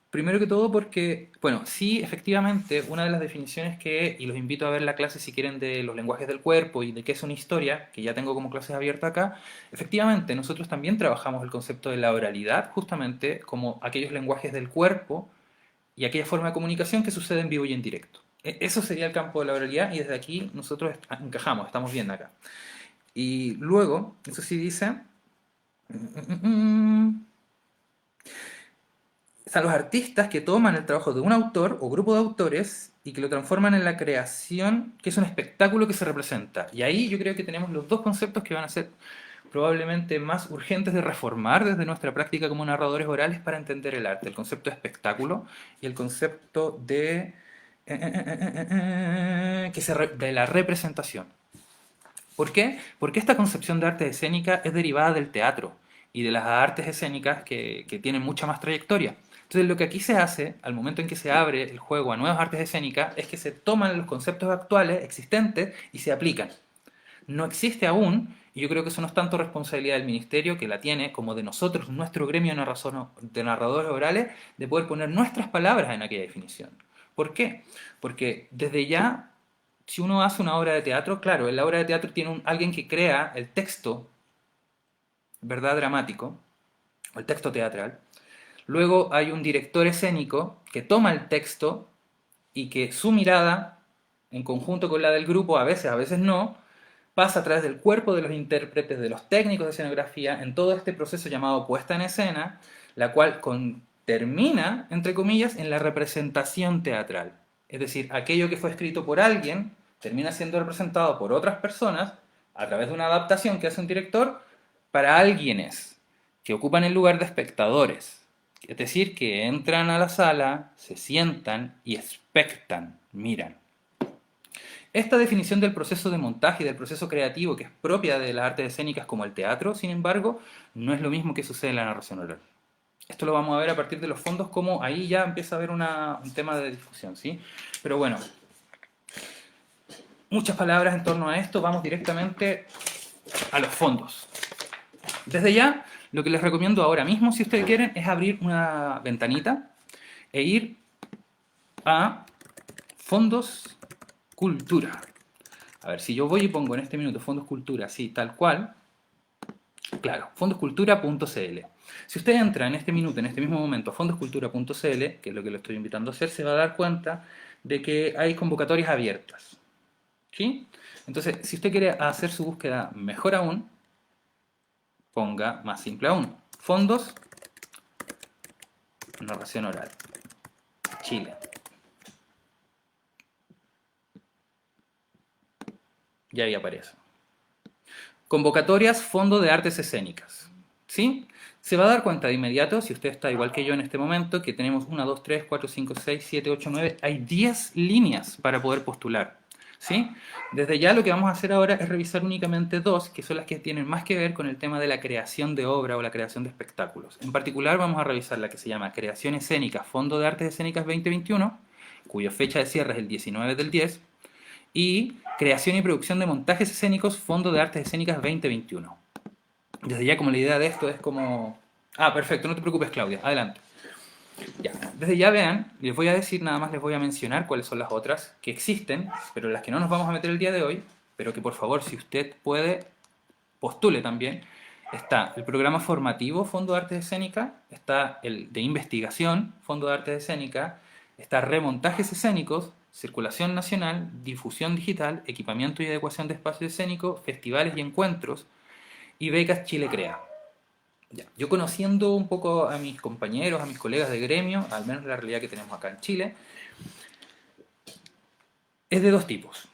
primero que todo porque, bueno, sí, efectivamente, una de las definiciones que, y los invito a ver la clase si quieren de los lenguajes del cuerpo y de qué es una historia, que ya tengo como clases abiertas acá, efectivamente, nosotros también trabajamos el concepto de la oralidad justamente como aquellos lenguajes del cuerpo y aquella forma de comunicación que sucede en vivo y en directo. Eso sería el campo de la oralidad y desde aquí nosotros encajamos, estamos viendo acá. Y luego, eso sí dice, están los artistas que toman el trabajo de un autor o grupo de autores y que lo transforman en la creación, que es un espectáculo que se representa. Y ahí yo creo que tenemos los dos conceptos que van a ser probablemente más urgentes de reformar desde nuestra práctica como narradores orales para entender el arte. El concepto de espectáculo y el concepto de la representación. ¿Por qué? Porque esta concepción de arte escénica es derivada del teatro y de las artes escénicas que tienen mucha más trayectoria. Entonces lo que aquí se hace, al momento en que se abre el juego a nuevas artes escénicas, es que se toman los conceptos actuales, existentes, y se aplican. No existe aún, y yo creo que eso no es tanto responsabilidad del ministerio, que la tiene, como de nosotros, nuestro gremio de narradores orales, de poder poner nuestras palabras en aquella definición. ¿Por qué? Porque desde ya, si uno hace una obra de teatro, claro, en la obra de teatro tiene alguien que crea el texto, ¿verdad? Dramático, o el texto teatral. Luego hay un director escénico que toma el texto y que su mirada, en conjunto con la del grupo, a veces no, pasa a través del cuerpo de los intérpretes, de los técnicos de escenografía, en todo este proceso llamado puesta en escena, la cual termina, entre comillas, en la representación teatral. Es decir, aquello que fue escrito por alguien termina siendo representado por otras personas a través de una adaptación que hace un director para alguienes que ocupan el lugar de espectadores. Es decir, que entran a la sala, se sientan y expectan, miran. Esta definición del proceso de montaje y del proceso creativo, que es propia de las artes escénicas como el teatro, sin embargo, no es lo mismo que sucede en la narración oral. Esto lo vamos a ver a partir de los fondos, como ahí ya empieza a haber un tema de discusión, ¿sí? Pero bueno, muchas palabras en torno a esto, vamos directamente a los fondos. Desde ya, lo que les recomiendo ahora mismo, si ustedes quieren, es abrir una ventanita e ir a Fondos Cultura. A ver, si yo voy y pongo en este minuto Fondos Cultura, así, tal cual, claro, fondoscultura.cl. Si usted entra en este minuto, en este mismo momento, a fondoscultura.cl, que es lo que lo estoy invitando a hacer, se va a dar cuenta de que hay convocatorias abiertas. ¿Sí? Entonces, si usted quiere hacer su búsqueda mejor aún, ponga más simple aún. Fondos, narración oral. Chile. Y ahí aparece. Convocatorias, Fondo de Artes Escénicas. ¿Sí? Se va a dar cuenta de inmediato, si usted está igual que yo en este momento, que tenemos 1, 2, 3, 4, 5, 6, 7, 8, 9. Hay 10 líneas para poder postular. ¿Sí? Desde ya lo que vamos a hacer ahora es revisar únicamente 2, que son las que tienen más que ver con el tema de la creación de obra o la creación de espectáculos. En particular vamos a revisar la que se llama Creación Escénica, Fondo de Artes Escénicas 2021, cuya fecha de cierre es el 19 del 10, y Creación y Producción de Montajes Escénicos, Fondo de Artes Escénicas 2021. Desde ya, como la idea de esto es como... Ah, perfecto, no te preocupes, Claudia, adelante. Ya, desde ya vean, les voy a decir, nada más les voy a mencionar cuáles son las otras que existen, pero las que no nos vamos a meter el día de hoy, pero que por favor, si usted puede, postule también. Está el programa formativo Fondo de Artes Escénicas, está el de investigación Fondo de Artes Escénicas, está remontajes escénicos, circulación nacional, difusión digital, equipamiento y adecuación de espacios escénicos, festivales y encuentros, y becas Chile Crea. Ya. Yo conociendo un poco a mis compañeros, a mis colegas de gremio, al menos la realidad que tenemos acá en Chile, es de dos tipos.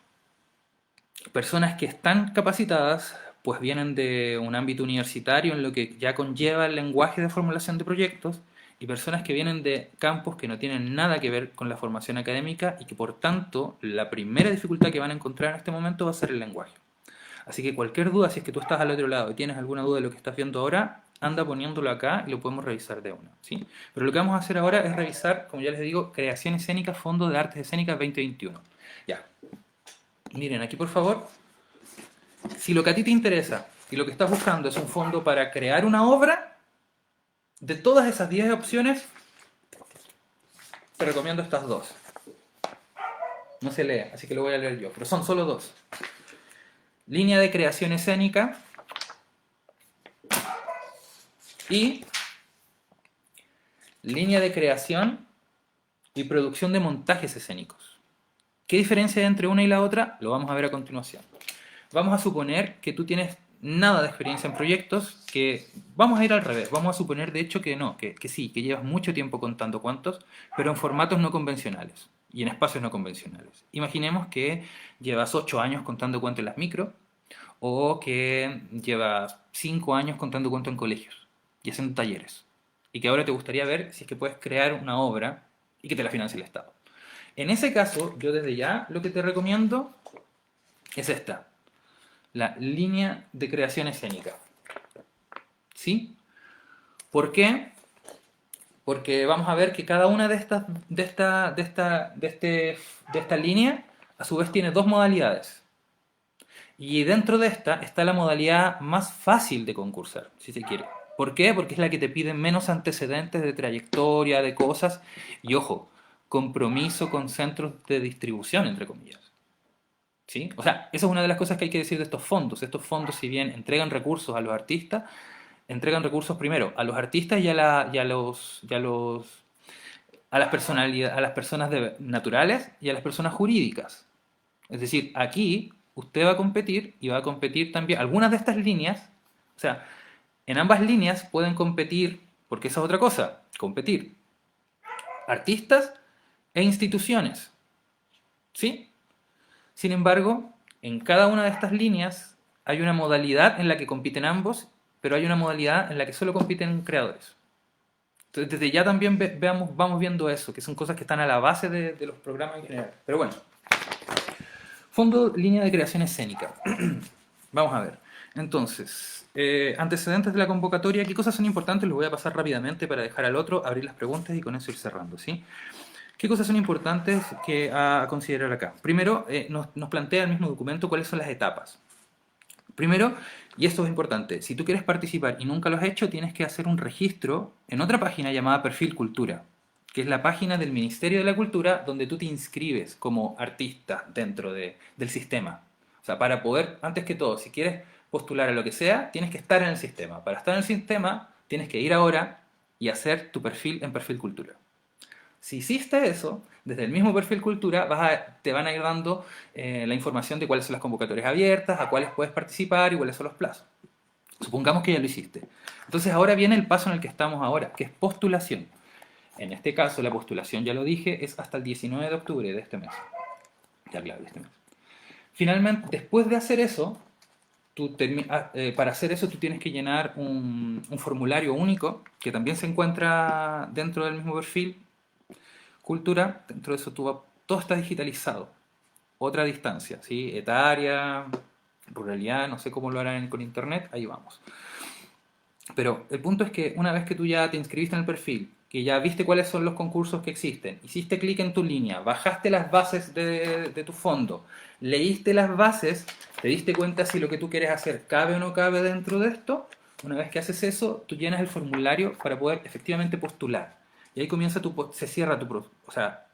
Personas que están capacitadas, pues vienen de un ámbito universitario en lo que ya conlleva el lenguaje de formulación de proyectos, y personas que vienen de campos que no tienen nada que ver con la formación académica y que por tanto la primera dificultad que van a encontrar en este momento va a ser el lenguaje. Así que cualquier duda, si es que tú estás al otro lado y tienes alguna duda de lo que estás viendo ahora, anda poniéndolo acá y lo podemos revisar de una, ¿sí? Pero lo que vamos a hacer ahora es revisar, como ya les digo, Creación Escénica, Fondo de Artes Escénicas 2021. Ya. Miren, aquí por favor, si lo que a ti te interesa y lo que estás buscando es un fondo para crear una obra, de todas esas 10 opciones, te recomiendo estas dos. No se lee, así que lo voy a leer yo, pero son solo dos. Línea de creación escénica y línea de creación y producción de montajes escénicos. ¿Qué diferencia hay entre una y la otra? Lo vamos a ver a continuación. Vamos a suponer que tú tienes nada de experiencia en proyectos, que vamos a ir al revés. Vamos a suponer de hecho que no, que sí, que llevas mucho tiempo contando cuentos, pero en formatos no convencionales y en espacios no convencionales. Imaginemos que llevas 8 años contando cuentos en las micro, o que llevas 5 años contando cuentos en colegios y haciendo talleres, y que ahora te gustaría ver si es que puedes crear una obra y que te la financie el Estado. En ese caso, yo desde ya lo que te recomiendo es esta, la línea de creación escénica. ¿Sí? ¿Por qué? Porque vamos a ver que cada una de esta línea a su vez tiene dos modalidades. Y dentro de esta está la modalidad más fácil de concursar, si se quiere. ¿Por qué? Porque es la que te pide menos antecedentes de trayectoria, de cosas, y ojo, compromiso con centros de distribución, entre comillas. ¿Sí? O sea, esa es una de las cosas que hay que decir de estos fondos. Estos fondos, si bien entregan recursos a los artistas, entregan recursos primero a los artistas y a las personalidades, a las personas naturales y a las personas jurídicas. Es decir, aquí usted va a competir y va a competir también. Algunas de estas líneas, o sea, en ambas líneas pueden competir, porque esa es otra cosa, competir artistas e instituciones, ¿sí? Sin embargo, en cada una de estas líneas hay una modalidad en la que compiten ambos, pero hay una modalidad en la que solo compiten creadores. Entonces, desde ya también vamos viendo eso, que son cosas que están a la base de los programas en general. Pero bueno, fondo, línea de creación escénica. Vamos a ver. Entonces, antecedentes de la convocatoria, ¿qué cosas son importantes? Los voy a pasar rápidamente para dejar al otro abrir las preguntas y con eso ir cerrando, ¿sí? ¿Qué cosas son importantes a considerar acá? Primero, nos plantea el mismo documento cuáles son las etapas. Primero, y esto es importante, si tú quieres participar y nunca lo has hecho, tienes que hacer un registro en otra página llamada Perfil Cultura, que es la página del Ministerio de la Cultura donde tú te inscribes como artista dentro del sistema. O sea, para poder, antes que todo, si quieres postular a lo que sea, tienes que estar en el sistema. Para estar en el sistema, tienes que ir ahora y hacer tu perfil en Perfil Cultura. Si hiciste eso, desde el mismo Perfil Cultura te van a ir dando la información de cuáles son las convocatorias abiertas, a cuáles puedes participar y cuáles son los plazos. Supongamos que ya lo hiciste. Entonces ahora viene el paso en el que estamos ahora, que es postulación. En este caso, la postulación, ya lo dije, es hasta el 19 de octubre de este mes. Ya claro, de este mes. Finalmente, después de hacer eso, para hacer eso tú tienes que llenar un formulario único, que también se encuentra dentro del mismo perfil Cultura. Dentro de eso todo está digitalizado. Otra distancia, ¿sí? Etaria, ruralidad, no sé cómo lo harán con internet, ahí vamos. Pero el punto es que una vez que tú ya te inscribiste en el perfil, que ya viste cuáles son los concursos que existen, hiciste clic en tu línea, bajaste las bases de tu fondo, leíste las bases, te diste cuenta si lo que tú quieres hacer cabe o no cabe dentro de esto, una vez que haces eso, tú llenas el formulario para poder efectivamente postular. Y ahí se cierra o sea,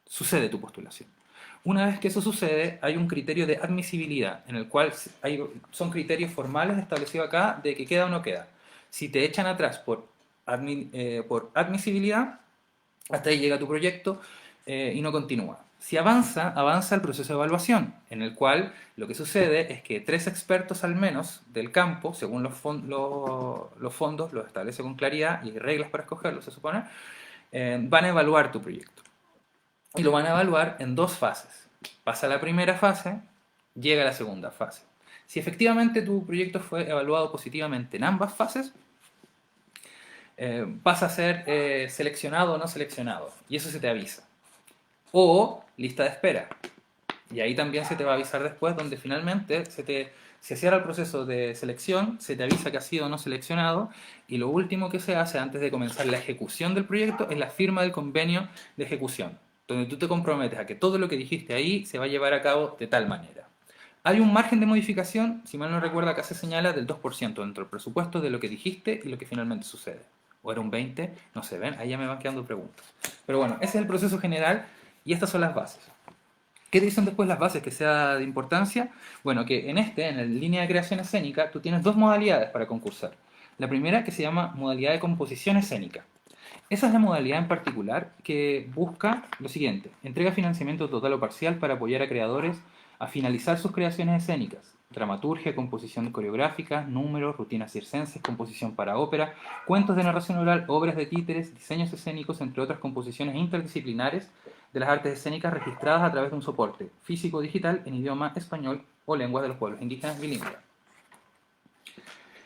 sucede tu postulación. Una vez que eso sucede, hay un criterio de admisibilidad, en el cual son criterios formales establecidos acá de que queda o no queda. Si te echan atrás por admisibilidad, hasta ahí llega tu proyecto y no continúa. Si avanza el proceso de evaluación, en el cual lo que sucede es que 3 expertos al menos del campo, según los fondos, los establece con claridad y hay reglas para escogerlos, se supone, van a evaluar tu proyecto. Y lo van a evaluar en 2 fases. Pasa la primera fase, llega la segunda fase. Si efectivamente tu proyecto fue evaluado positivamente en ambas fases, pasa a ser seleccionado o no seleccionado. Y eso se te avisa. O lista de espera. Y ahí también se te va a avisar después, donde finalmente se cierra el proceso de selección, se te avisa que has sido o no seleccionado, y lo último que se hace antes de comenzar la ejecución del proyecto es la firma del convenio de ejecución, donde tú te comprometes a que todo lo que dijiste ahí se va a llevar a cabo de tal manera. Hay un margen de modificación, si mal no recuerdo acá se señala, del 2% dentro del presupuesto de lo que dijiste y lo que finalmente sucede. O era un 20%, no sé, ven, ahí ya me van quedando preguntas. Pero bueno, ese es el proceso general y estas son las bases. ¿Qué dicen después las bases que sea de importancia? Bueno, que en la línea de creación escénica, tú tienes 2 modalidades para concursar. La primera que se llama modalidad de composición escénica. Esa es la modalidad en particular que busca lo siguiente: entrega financiamiento total o parcial para apoyar a creadores a finalizar sus creaciones escénicas. Dramaturgia, composición coreográfica, números, rutinas circenses, composición para ópera, cuentos de narración oral, obras de títeres, diseños escénicos, entre otras composiciones interdisciplinares de las artes escénicas registradas a través de un soporte físico o digital en idioma español o lenguas de los pueblos indígenas bilingües.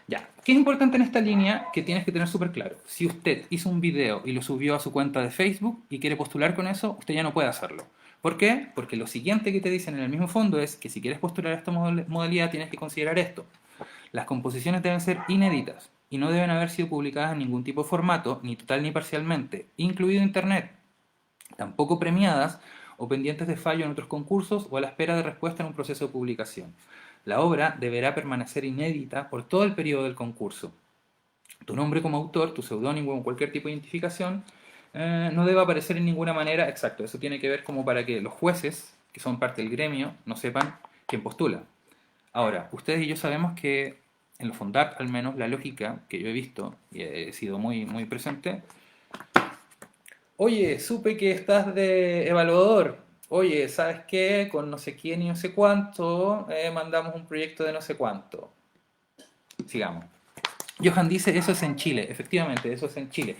Ya, ¿qué es importante en esta línea que tienes que tener súper claro? Si usted hizo un video y lo subió a su cuenta de Facebook y quiere postular con eso, usted ya no puede hacerlo. ¿Por qué? Porque lo siguiente que te dicen en el mismo fondo es que si quieres postular a esta modalidad tienes que considerar esto. Las composiciones deben ser inéditas y no deben haber sido publicadas en ningún tipo de formato, ni total ni parcialmente, incluido Internet. Tampoco premiadas o pendientes de fallo en otros concursos o a la espera de respuesta en un proceso de publicación. La obra deberá permanecer inédita por todo el periodo del concurso. Tu nombre como autor, tu seudónimo o cualquier tipo de identificación no debe aparecer en ninguna manera. Exacto, eso tiene que ver como para que los jueces, que son parte del gremio, no sepan quién postula. Ahora, ustedes y yo sabemos que en los Fondart, al menos, la lógica que yo he visto y he sido muy, muy presente: oye, supe que estás de evaluador. Oye, ¿sabes qué? Con no sé quién y no sé cuánto, mandamos un proyecto de no sé cuánto. Sigamos. Johan dice, eso es en Chile. Efectivamente, eso es en Chile.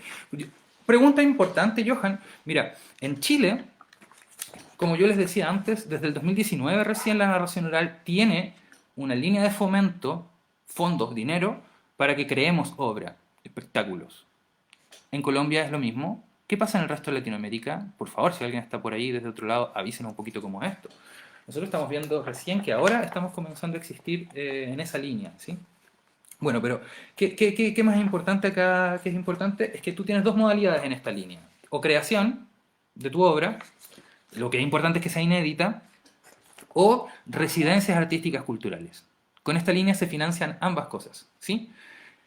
Pregunta importante, Johan. Mira, en Chile, como yo les decía antes, desde el 2019 recién la narración oral tiene una línea de fomento, fondos, dinero, para que creemos obra, espectáculos. En Colombia es lo mismo. ¿Qué pasa en el resto de Latinoamérica? Por favor, si alguien está por ahí desde otro lado, avísenos un poquito cómo es esto. Nosotros estamos viendo recién que ahora estamos comenzando a existir en esa línea, ¿sí? Bueno, pero ¿qué más es importante acá? ¿Qué es importante? Es que tú tienes dos modalidades en esta línea. O creación de tu obra, lo que es importante es que sea inédita, o residencias artísticas culturales. Con esta línea se financian ambas cosas, ¿sí?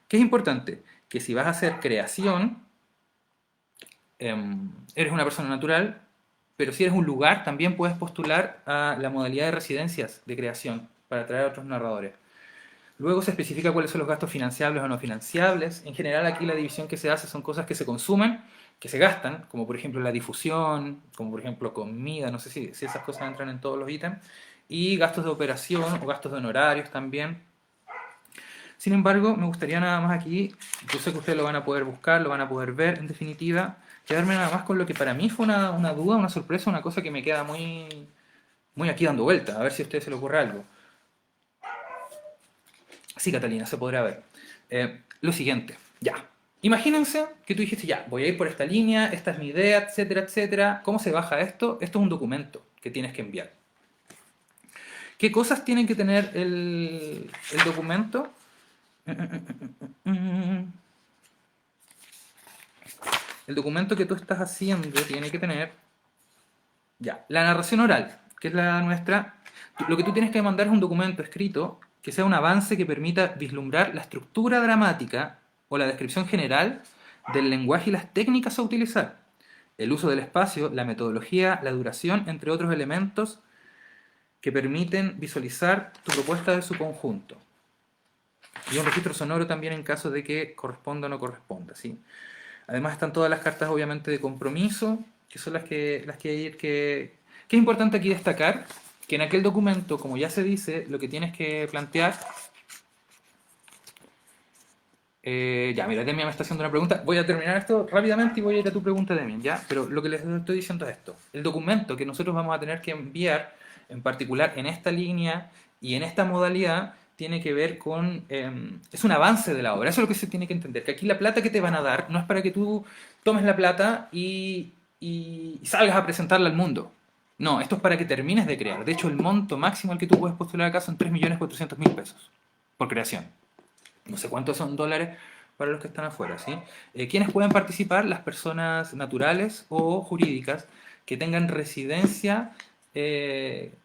¿Qué es importante? Que si vas a hacer creación, eres una persona natural, pero si eres un lugar, también puedes postular a la modalidad de residencias de creación para atraer a otros narradores. Luego se especifica cuáles son los gastos financiables o no financiables. En general aquí la división que se hace son cosas que se consumen, que se gastan, como por ejemplo la difusión, como por ejemplo comida, no sé si esas cosas entran en todos los ítems, y gastos de operación o gastos de honorarios también. Sin embargo, me gustaría nada más aquí, yo sé que ustedes lo van a poder buscar, lo van a poder ver, en definitiva, quedarme nada más con lo que para mí fue una duda, una sorpresa, una cosa que me queda muy aquí dando vuelta, a ver si a ustedes se le ocurre algo. Sí, Catalina, se podrá ver. Lo siguiente, ya. Imagínense que tú dijiste, ya, voy a ir por esta línea, esta es mi idea, etcétera, etcétera. ¿Cómo se baja esto? Esto es un documento que tienes que enviar. ¿Qué cosas tiene que tener el documento? El documento que tú estás haciendo tiene que tener, ya, la narración oral, que es la nuestra. Lo que tú tienes que mandar es un documento escrito que sea un avance que permita vislumbrar la estructura dramática o la descripción general del lenguaje y las técnicas a utilizar, el uso del espacio, la metodología, la duración, entre otros elementos que permiten visualizar tu propuesta de su conjunto. Y un registro sonoro también en caso de que corresponda o no corresponda, ¿sí? Además están todas las cartas obviamente de compromiso, que son que es importante aquí destacar que en aquel documento, como ya se dice, lo que tienes que plantear. Ya, mira, Demian me está haciendo una pregunta. Voy a terminar esto rápidamente y voy a ir a tu pregunta, Demian, ¿ya? Pero lo que les estoy diciendo es esto. El documento que nosotros vamos a tener que enviar, en particular en esta línea y en esta modalidad, tiene que ver con... es un avance de la obra. Eso es lo que se tiene que entender. Que aquí la plata que te van a dar no es para que tú tomes la plata y salgas a presentarla al mundo. No, esto es para que termines de crear. De hecho, el monto máximo al que tú puedes postular acá son 3.400.000 pesos por creación. No sé cuántos son dólares para los que están afuera, ¿sí? ¿Quiénes pueden participar? Las personas naturales o jurídicas que tengan residencia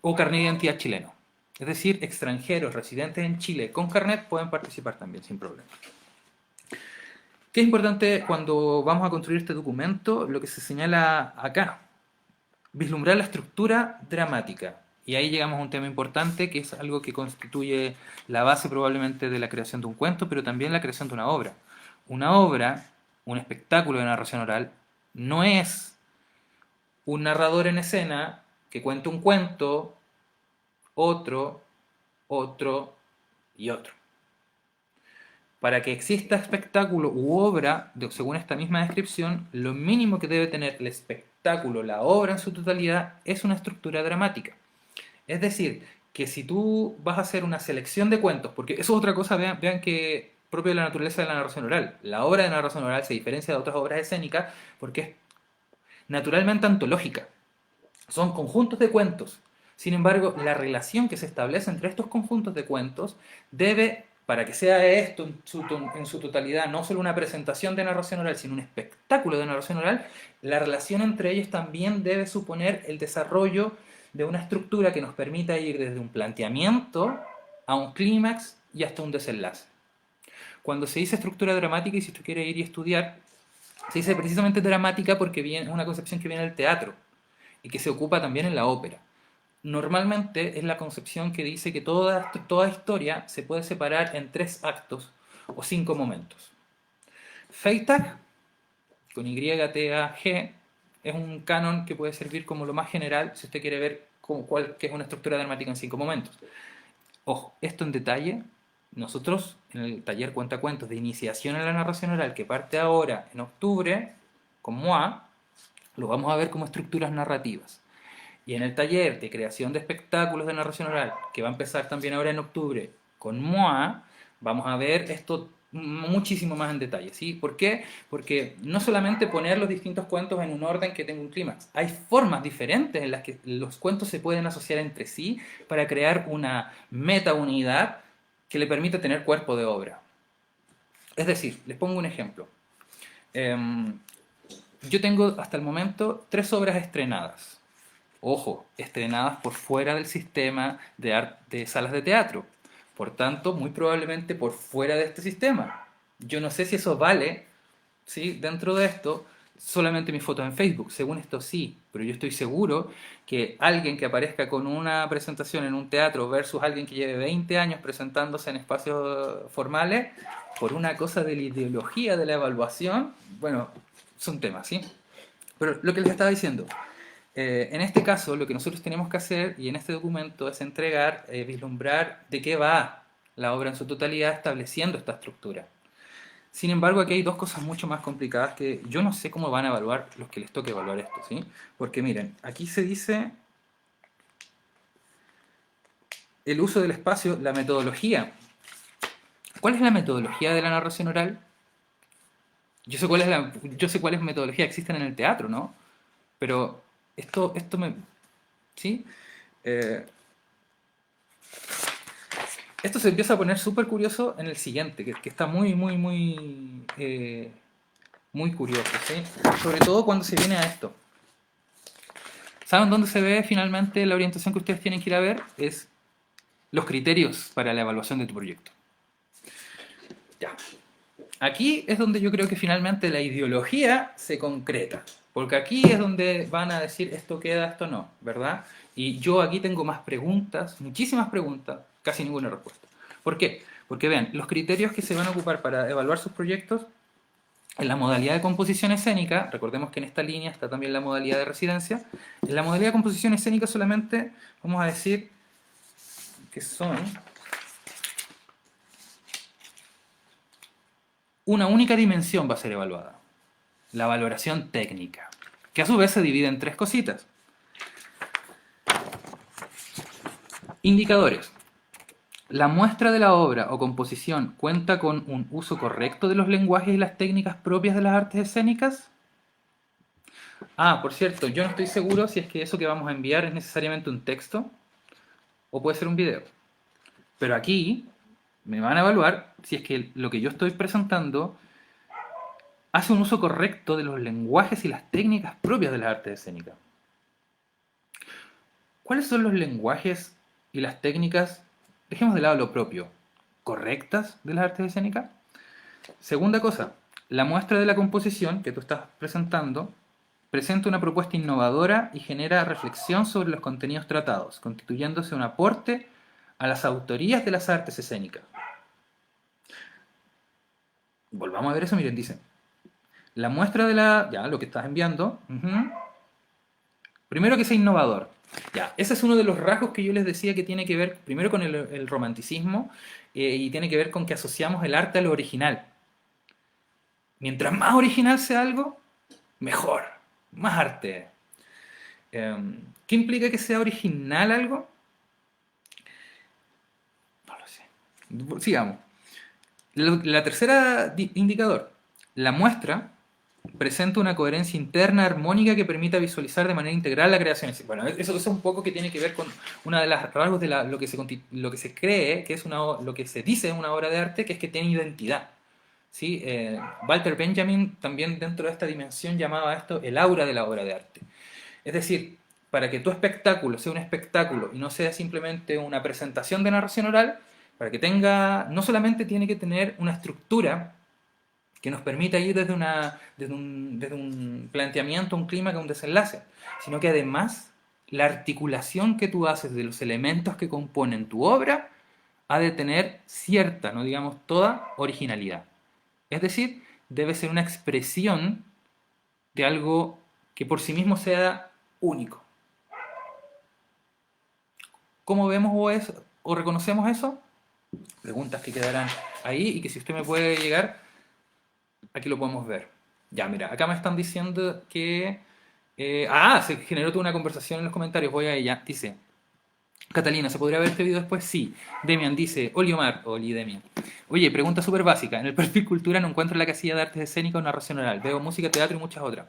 o carnet de identidad chileno. Es decir, extranjeros residentes en Chile con carnet pueden participar también sin problema. ¿Qué es importante cuando vamos a construir este documento? Lo que se señala acá. Vislumbrar la estructura dramática. Y ahí llegamos a un tema importante, que es algo que constituye la base probablemente de la creación de un cuento, pero también la creación de una obra. Una obra, un espectáculo de narración oral, no es un narrador en escena que cuenta un cuento, otro, otro y otro. Para que exista espectáculo u obra, según esta misma descripción, lo mínimo que debe tener el espectáculo, la obra en su totalidad, es una estructura dramática. Es decir, que si tú vas a hacer una selección de cuentos, porque eso es otra cosa, vean que propio de la naturaleza de la narración oral. La obra de narración oral se diferencia de otras obras escénicas porque es naturalmente antológica. Son conjuntos de cuentos. Sin embargo, la relación que se establece entre estos conjuntos de cuentos debe, para que sea esto en su totalidad, no solo una presentación de narración oral, sino un espectáculo de narración oral, la relación entre ellos también debe suponer el desarrollo de una estructura que nos permita ir desde un planteamiento a un clímax y hasta un desenlace. Cuando se dice estructura dramática, y si tú quieres ir y estudiar, se dice precisamente dramática porque es una concepción que viene del teatro y que se ocupa también en la ópera. Normalmente es la concepción que dice que toda historia se puede separar en 3 actos o 5 momentos. Freytag, con Y-T-A-G, es un canon que puede servir como lo más general si usted quiere ver qué es una estructura dramática en 5 momentos. Ojo, esto en detalle, nosotros en el taller Cuentacuentos de iniciación en la narración oral, que parte ahora en octubre, con MOA, lo vamos a ver como estructuras narrativas. Y en el taller de creación de espectáculos de narración oral, que va a empezar también ahora en octubre con MOA, vamos a ver esto muchísimo más en detalle, ¿sí? ¿Por qué? Porque no solamente poner los distintos cuentos en un orden que tenga un clímax, hay formas diferentes en las que los cuentos se pueden asociar entre sí para crear una metaunidad que le permita tener cuerpo de obra. Es decir, les pongo un ejemplo. Yo tengo hasta el momento 3 obras estrenadas. Ojo, estrenadas por fuera del sistema de salas de teatro. Por tanto, muy probablemente por fuera de este sistema. Yo no sé si eso vale, ¿sí? Dentro de esto, solamente mis fotos en Facebook. Según esto sí, pero yo estoy seguro que alguien que aparezca con una presentación en un teatro versus alguien que lleve 20 años presentándose en espacios formales, por una cosa de la ideología de la evaluación, bueno, son temas, ¿sí? Pero lo que les estaba diciendo, en este caso, lo que nosotros tenemos que hacer, y en este documento, es entregar, vislumbrar de qué va la obra en su totalidad estableciendo esta estructura. Sin embargo, aquí hay 2 cosas mucho más complicadas que yo no sé cómo van a evaluar los que les toque evaluar esto, ¿sí? Porque miren, aquí se dice el uso del espacio, la metodología. ¿Cuál es la metodología de la narración oral? Yo sé cuáles metodologías existen en el teatro, ¿no? Pero esto me... ¿Sí? Eh, Esto se empieza a poner súper curioso en el siguiente, que está muy curioso, ¿sí? Sobre todo cuando se viene a esto. ¿Saben dónde se ve finalmente la orientación que ustedes tienen que ir a ver? Es los criterios para la evaluación de tu proyecto. Ya. Aquí es donde yo creo que finalmente la ideología se concreta. Porque aquí es donde van a decir esto queda, esto no, ¿verdad? Y yo aquí tengo más preguntas, muchísimas preguntas, casi ninguna respuesta. ¿Por qué? Porque vean, los criterios que se van a ocupar para evaluar sus proyectos en la modalidad de composición escénica, recordemos que en esta línea está también la modalidad de residencia, en la modalidad de composición escénica solamente vamos a decir que son una única dimensión va a ser evaluada, la valoración técnica, que a su vez se divide en 3 cositas. Indicadores. ¿La muestra de la obra o composición cuenta con un uso correcto de los lenguajes y las técnicas propias de las artes escénicas? Ah, por cierto, yo no estoy seguro si es que eso que vamos a enviar es necesariamente un texto o puede ser un video. Pero aquí me van a evaluar si es que lo que yo estoy presentando hace un uso correcto de los lenguajes y las técnicas propias de las artes escénicas. ¿Cuáles son los lenguajes y las técnicas, dejemos de lado lo propio, correctas de las artes escénicas? Segunda cosa, la muestra de la composición que tú estás presentando presenta una propuesta innovadora y genera reflexión sobre los contenidos tratados, constituyéndose un aporte a las autorías de las artes escénicas. Volvamos a ver eso, miren, dice. La muestra de lo que estás enviando. Primero que sea innovador. Ya, ese es uno de los rasgos que yo les decía que tiene que ver primero con el romanticismo y tiene que ver con que asociamos el arte a lo original. Mientras más original sea algo, mejor, más arte. ¿Qué implica que sea original algo? No lo sé. Sigamos. La tercera indicador, la muestra presenta una coherencia interna armónica que permita visualizar de manera integral la creación. Bueno, eso es un poco que tiene que ver con una de las rasgos de lo que se cree, que es lo que se dice en una obra de arte, que es que tiene identidad. ¿Sí? Walter Benjamin también dentro de esta dimensión llamaba esto el aura de la obra de arte. Es decir, para que tu espectáculo sea un espectáculo y no sea simplemente una presentación de narración oral, para que tenga, no solamente tiene que tener una estructura que nos permita ir desde un planteamiento, un clímax, a un desenlace, sino que además la articulación que tú haces de los elementos que componen tu obra ha de tener cierta, no digamos toda, originalidad. Es decir, debe ser una expresión de algo que por sí mismo sea único. ¿Cómo vemos o reconocemos eso? Preguntas que quedarán ahí y que si usted me puede llegar, aquí lo podemos ver. Ya, mira, acá me están diciendo que... se generó toda una conversación en los comentarios, voy a ella. Dice, Catalina, ¿se podría ver este video después? Sí. Demian dice, Oli Omar, Oli Demian. Oye, pregunta súper básica. En el perfil cultura no encuentro la casilla de artes escénicas o narración oral. Veo música, teatro y muchas otras.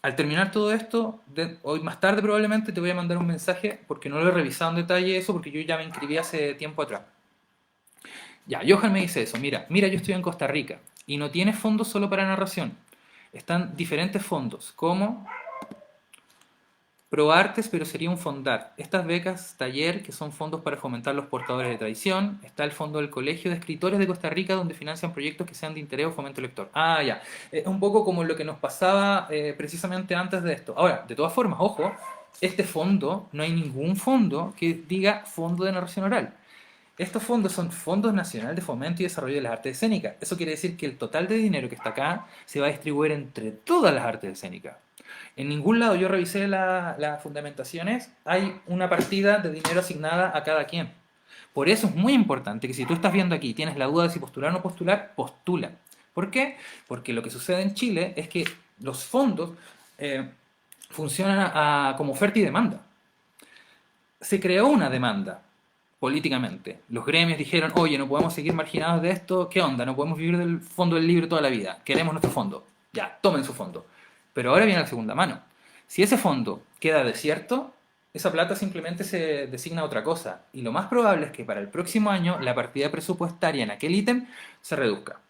Al terminar todo esto, hoy más tarde probablemente te voy a mandar un mensaje porque no lo he revisado en detalle eso porque yo ya me inscribí hace tiempo atrás. Ya, Johan me dice eso, mira, yo estoy en Costa Rica y no tiene fondos solo para narración. Están diferentes fondos, como ProArtes, pero sería un fondar. Estas becas taller, que son fondos para fomentar los portadores de tradición. Está el fondo del Colegio de Escritores de Costa Rica, donde financian proyectos que sean de interés o fomento lector. Ah, ya. Es un poco como lo que nos pasaba precisamente antes de esto. Ahora, de todas formas, ojo, este fondo, no hay ningún fondo que diga Fondo de Narración Oral. Estos fondos son Fondos Nacional de Fomento y Desarrollo de las Artes Escénicas. Eso quiere decir que el total de dinero que está acá se va a distribuir entre todas las artes escénicas. En ningún lado, yo revisé las fundamentaciones, hay una partida de dinero asignada a cada quien. Por eso es muy importante que si tú estás viendo aquí y tienes la duda de si postular o no postular, postula. ¿Por qué? Porque lo que sucede en Chile es que los fondos funcionan como oferta y demanda. Se creó una demanda políticamente. Los gremios dijeron, oye, no podemos seguir marginados de esto, ¿qué onda? No podemos vivir del fondo del libro toda la vida, queremos nuestro fondo. Ya, tomen su fondo. Pero ahora viene la segunda mano. Si ese fondo queda desierto, esa plata simplemente se designa a otra cosa. Y lo más probable es que para el próximo año la partida presupuestaria en aquel ítem se reduzca.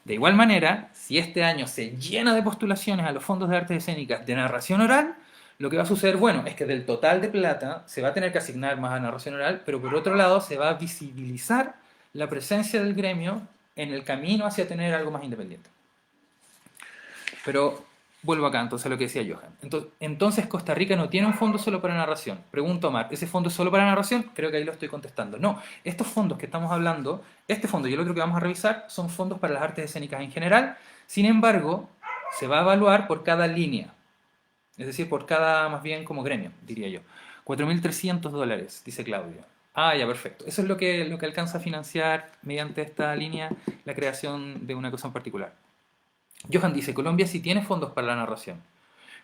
De igual manera, si este año se llena de postulaciones a los fondos de artes escénicas de narración oral, lo que va a suceder, bueno, es que del total de plata se va a tener que asignar más a narración oral, pero por otro lado se va a visibilizar la presencia del gremio en el camino hacia tener algo más independiente. Pero vuelvo acá entonces a lo que decía Johan. Entonces Costa Rica no tiene un fondo solo para narración. Pregunto, Omar, ¿ese fondo es solo para narración? Creo que ahí lo estoy contestando. No, estos fondos que estamos hablando, este fondo y el otro que vamos a revisar, son fondos para las artes escénicas en general. Sin embargo, se va a evaluar por cada línea. Es decir, por cada, más bien como gremio, diría yo. $4.300, dice Claudio. Ah, ya, perfecto. Eso es lo que alcanza a financiar mediante esta línea la creación de una cosa en particular. Johan dice, Colombia sí tiene fondos para la narración,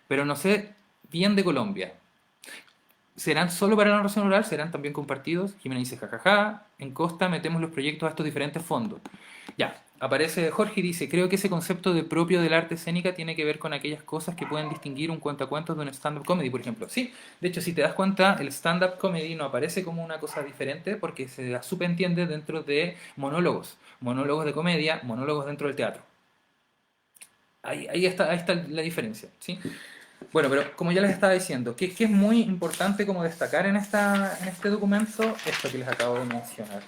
pero no sé bien de Colombia. ¿Serán solo para la narración oral? ¿Serán también compartidos? Jimena dice, jajaja, en Costa metemos los proyectos a estos diferentes fondos. Ya, aparece Jorge y dice, creo que ese concepto de propio del arte escénica tiene que ver con aquellas cosas que pueden distinguir un cuentacuentos de un stand-up comedy, por ejemplo. Sí, de hecho, si te das cuenta, el stand-up comedy no aparece como una cosa diferente porque se la subentiende dentro de monólogos. Monólogos de comedia, monólogos dentro del teatro. Ahí está la diferencia, ¿sí? Bueno, pero como ya les estaba diciendo, que es muy importante como destacar en este documento esto que les acabo de mencionar.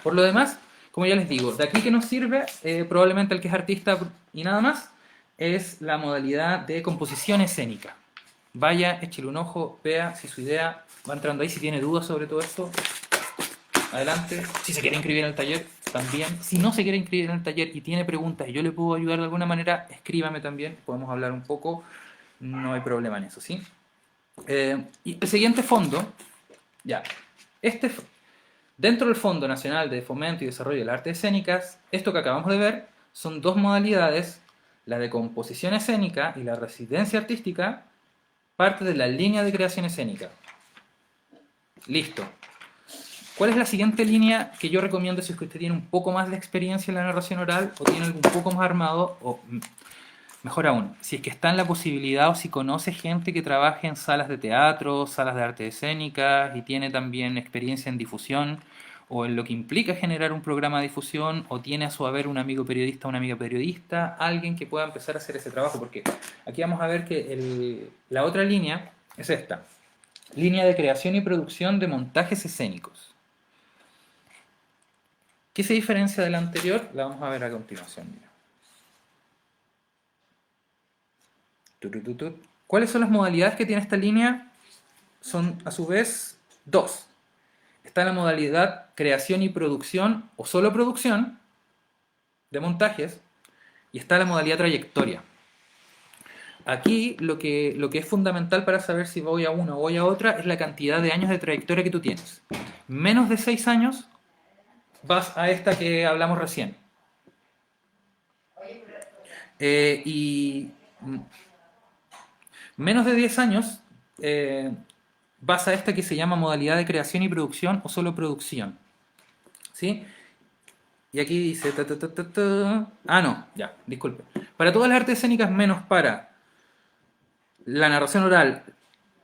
Por lo demás, como ya les digo, de aquí que nos sirve, probablemente el que es artista y nada más, es la modalidad de composición escénica. Vaya, échale un ojo, vea si su idea va entrando ahí, si tiene dudas sobre todo esto, adelante. Si se quiere inscribir en el taller, también. Si no se quiere inscribir en el taller y tiene preguntas y yo le puedo ayudar de alguna manera, escríbame también, podemos hablar un poco, no hay problema en eso, ¿sí? Y el siguiente fondo, ya, dentro del Fondo Nacional de Fomento y Desarrollo de las Artes Escénicas, esto que acabamos de ver son dos modalidades, la de composición escénica y la residencia artística, parte de la línea de creación escénica. Listo. ¿Cuál es la siguiente línea que yo recomiendo si es que usted tiene un poco más de experiencia en la narración oral o tiene algo un poco más armado o mejor aún, si es que está en la posibilidad o si conoce gente que trabaje en salas de teatro, salas de artes escénicas y tiene también experiencia en difusión o en lo que implica generar un programa de difusión o tiene a su haber un amigo periodista o una amiga periodista, alguien que pueda empezar a hacer ese trabajo, porque aquí vamos a ver que la otra línea es esta, línea de creación y producción de montajes escénicos. ¿Qué se diferencia de la anterior? La vamos a ver a continuación. Mira. ¿Cuáles son las modalidades que tiene esta línea? Son a su vez dos. Está la modalidad creación y producción o solo producción de montajes y está la modalidad trayectoria. Aquí lo que es fundamental para saber si voy a una o voy a otra es la cantidad de años de trayectoria que tú tienes. Menos de 6 años vas a esta que hablamos recién. Y menos de 10 años eh, vas a esta que se llama modalidad de creación y producción o solo producción. ¿Sí? Y aquí dice... Ah, no, ya, disculpe. Para todas las artes escénicas menos para la narración oral,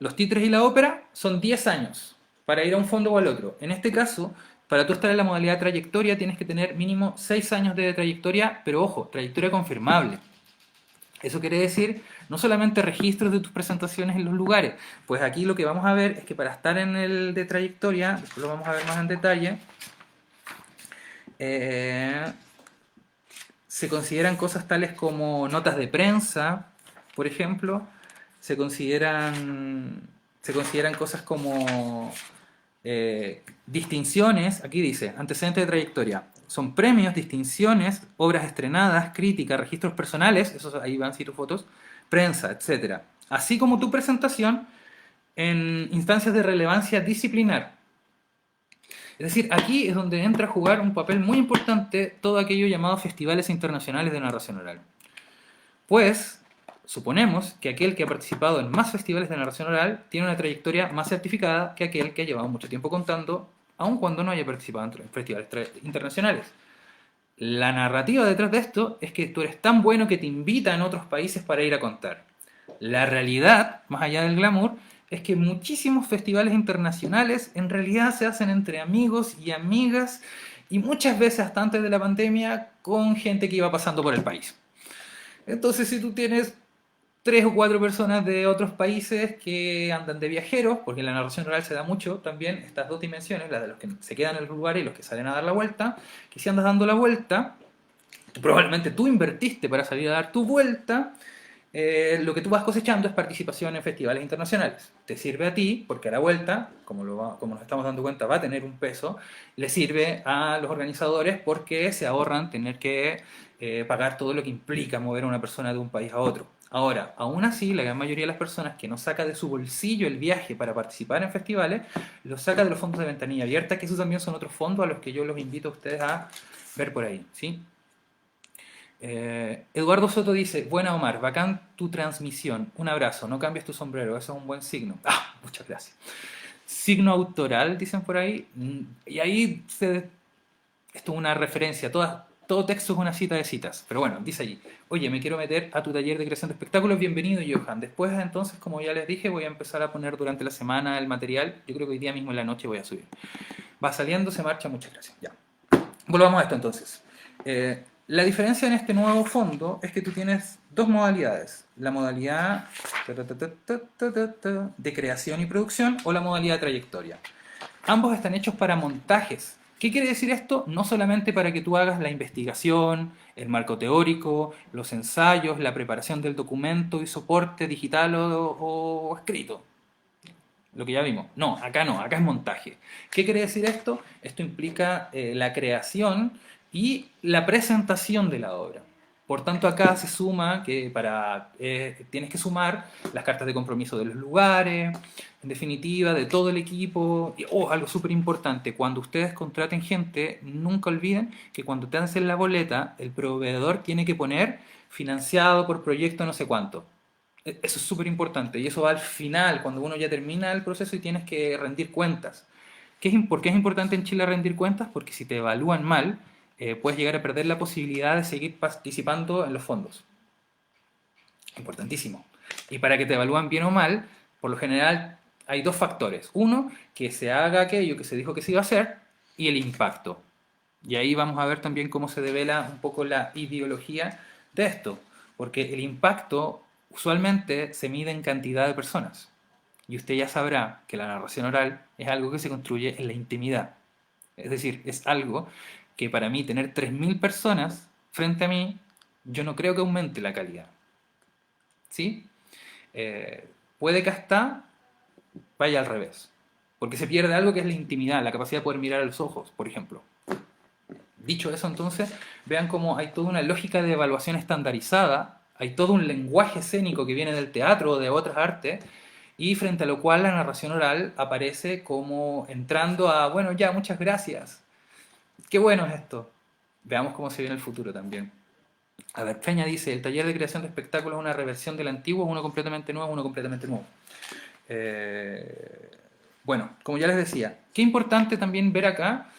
los títeres y la ópera, son 10 años para ir a un fondo o al otro. En este caso, para tú estar en la modalidad de trayectoria, tienes que tener mínimo 6 años de trayectoria, pero ojo, trayectoria confirmable. Eso quiere decir no solamente registros de tus presentaciones en los lugares, pues aquí lo que vamos a ver es que para estar en el de trayectoria, después lo vamos a ver más en detalle, eh, se consideran cosas tales como notas de prensa, por ejemplo, se consideran, se consideran cosas como distinciones, aquí dice, antecedentes de trayectoria, son premios, distinciones, obras estrenadas, críticas, registros personales, esos ahí van si tus fotos, prensa, etcétera. Así como tu presentación en instancias de relevancia disciplinar. Es decir, aquí es donde entra a jugar un papel muy importante todo aquello llamado festivales internacionales de narración oral. Pues, suponemos que aquel que ha participado en más festivales de narración oral tiene una trayectoria más certificada que aquel que ha llevado mucho tiempo contando, aun cuando no haya participado en festivales internacionales. La narrativa detrás de esto es que tú eres tan bueno que te invitan a otros países para ir a contar. La realidad, más allá del glamour, es que muchísimos festivales internacionales en realidad se hacen entre amigos y amigas y muchas veces hasta antes de la pandemia con gente que iba pasando por el país. Entonces, si tú tienes 3 o 4 personas de otros países que andan de viajeros, porque en la narración oral se da mucho también estas dos dimensiones, la de los que se quedan en el lugar y los que salen a dar la vuelta, que si andas dando la vuelta, probablemente tú invertiste para salir a dar tu vuelta, lo que tú vas cosechando es participación en festivales internacionales. Te sirve a ti, porque a la vuelta, como nos estamos dando cuenta, va a tener un peso, le sirve a los organizadores porque se ahorran tener que pagar todo lo que implica mover a una persona de un país a otro. Ahora, aún así, la gran mayoría de las personas que no saca de su bolsillo el viaje para participar en festivales, lo saca de los fondos de ventanilla abierta, que esos también son otros fondos a los que yo los invito a ustedes a ver por ahí, ¿sí? Eduardo Soto dice, buena Omar, bacán tu transmisión, un abrazo, no cambies tu sombrero, eso es un buen signo. Ah, muchas gracias. Signo autoral, dicen por ahí, y ahí esto es una referencia, todo texto es una cita de citas, pero bueno, dice allí, oye, me quiero meter a tu taller de creación de espectáculos, bienvenido Johan. Después entonces, como ya les dije, voy a empezar a poner durante la semana el material, yo creo que hoy día mismo en la noche voy a subir. Va saliendo, se marcha, muchas gracias. Ya. Volvamos a esto entonces. La diferencia en este nuevo fondo es que tú tienes dos modalidades. La modalidad de creación y producción o la modalidad de trayectoria. Ambos están hechos para montajes. ¿Qué quiere decir esto? No solamente para que tú hagas la investigación, el marco teórico, los ensayos, la preparación del documento y soporte digital o escrito. Lo que ya vimos. No, acá es montaje. ¿Qué quiere decir esto? Esto implica la creación y la presentación de la obra. Por tanto, acá se suma que tienes que sumar las cartas de compromiso de los lugares, en definitiva, de todo el equipo. Y, algo súper importante, cuando ustedes contraten gente, nunca olviden que cuando te hacen la boleta, el proveedor tiene que poner financiado por proyecto no sé cuánto. Eso es súper importante y eso va al final, cuando uno ya termina el proceso y tienes que rendir cuentas. ¿Por qué es importante en Chile rendir cuentas? Porque si te evalúan mal, puedes llegar a perder la posibilidad de seguir participando en los fondos. Importantísimo. Y para que te evalúen bien o mal, por lo general hay dos factores. Uno, que se haga aquello que se dijo que se iba a hacer y el impacto. Y ahí vamos a ver también cómo se devela un poco la ideología de esto. Porque el impacto usualmente se mide en cantidad de personas. Y usted ya sabrá que la narración oral es algo que se construye en la intimidad. Es decir, es algo que para mí tener 3.000 personas frente a mí, yo no creo que aumente la calidad. ¿Sí? Puede que hasta vaya al revés. Porque se pierde algo que es la intimidad, la capacidad de poder mirar a los ojos, por ejemplo. Dicho eso, entonces, vean cómo hay toda una lógica de evaluación estandarizada Hay todo un lenguaje escénico que viene del teatro o de otras artes y frente a lo cual la narración oral aparece como entrando a, bueno, ya, muchas gracias. Qué bueno es esto. Veamos cómo se viene el futuro también. A ver, Peña dice, el taller de creación de espectáculos es una reversión del antiguo, uno completamente nuevo, uno completamente nuevo. Eh, bueno, como ya les decía, qué importante también ver acá,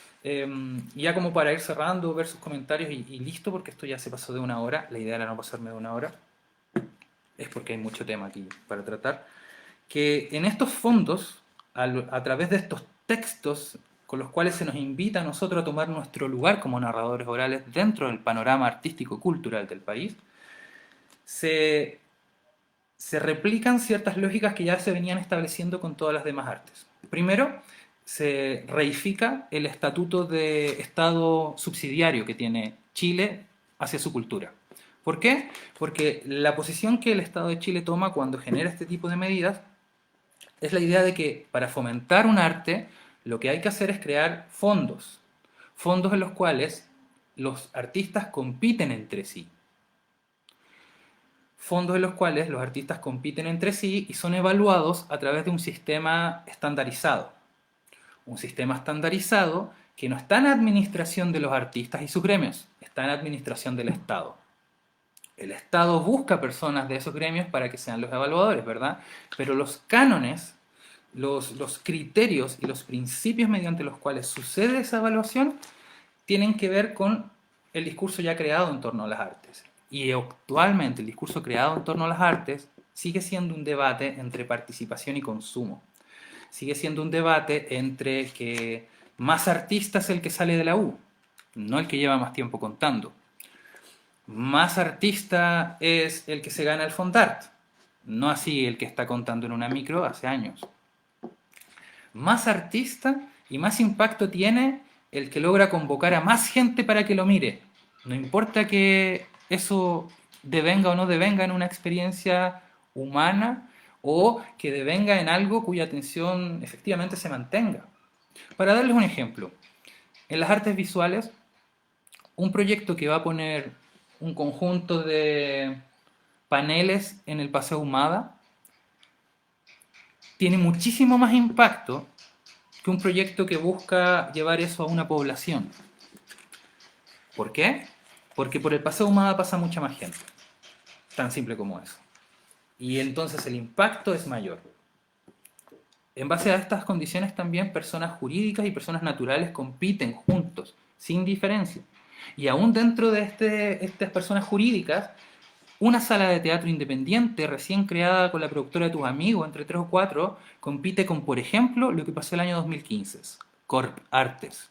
ya como para ir cerrando, ver sus comentarios y listo, porque esto ya se pasó de una hora, la idea era no pasarme de una hora, es porque hay mucho tema aquí para tratar, que en estos fondos, a través de estos textos con los cuales se nos invita a nosotros a tomar nuestro lugar como narradores orales dentro del panorama artístico-cultural del país, se se replican ciertas lógicas que ya se venían estableciendo con todas las demás artes. Primero, se reifica el estatuto de Estado subsidiario que tiene Chile hacia su cultura. ¿Por qué? Porque la posición que el Estado de Chile toma cuando genera este tipo de medidas es la idea de que para fomentar un arte lo que hay que hacer es crear fondos, fondos en los cuales los artistas compiten entre sí, fondos en los cuales los artistas compiten entre sí y son evaluados a través de un sistema estandarizado. Un sistema estandarizado que no está en administración de los artistas y sus gremios, está en administración del Estado. El Estado busca personas de esos gremios para que sean los evaluadores, ¿verdad? Pero los cánones, los criterios y los principios mediante los cuales sucede esa evaluación tienen que ver con el discurso ya creado en torno a las artes. Y actualmente el discurso creado en torno a las artes sigue siendo un debate entre participación y consumo. Sigue siendo un debate entre que más artista es el que sale de la U, no el que lleva más tiempo contando. Más artista es el que se gana el Fondart, no así el que está contando en una micro hace años. Más artista y más impacto tiene el que logra convocar a más gente para que lo mire. No importa que eso devenga o no devenga en una experiencia humana o que devenga en algo cuya atención efectivamente se mantenga. Para darles un ejemplo, en las artes visuales, un proyecto que va a poner un conjunto de paneles en el Paseo Humada tiene muchísimo más impacto que un proyecto que busca llevar eso a una población. ¿Por qué? Porque por el Paseo Humada pasa mucha más gente. Tan simple como eso. Y entonces el impacto es mayor. En base a estas condiciones también personas jurídicas y personas naturales compiten juntos, sin diferencia. Y aún dentro de estas personas jurídicas, una sala de teatro independiente, recién creada con la productora de tus amigos, entre 3 o 4, compite con, por ejemplo, lo que pasó el año 2015, Corp Artes.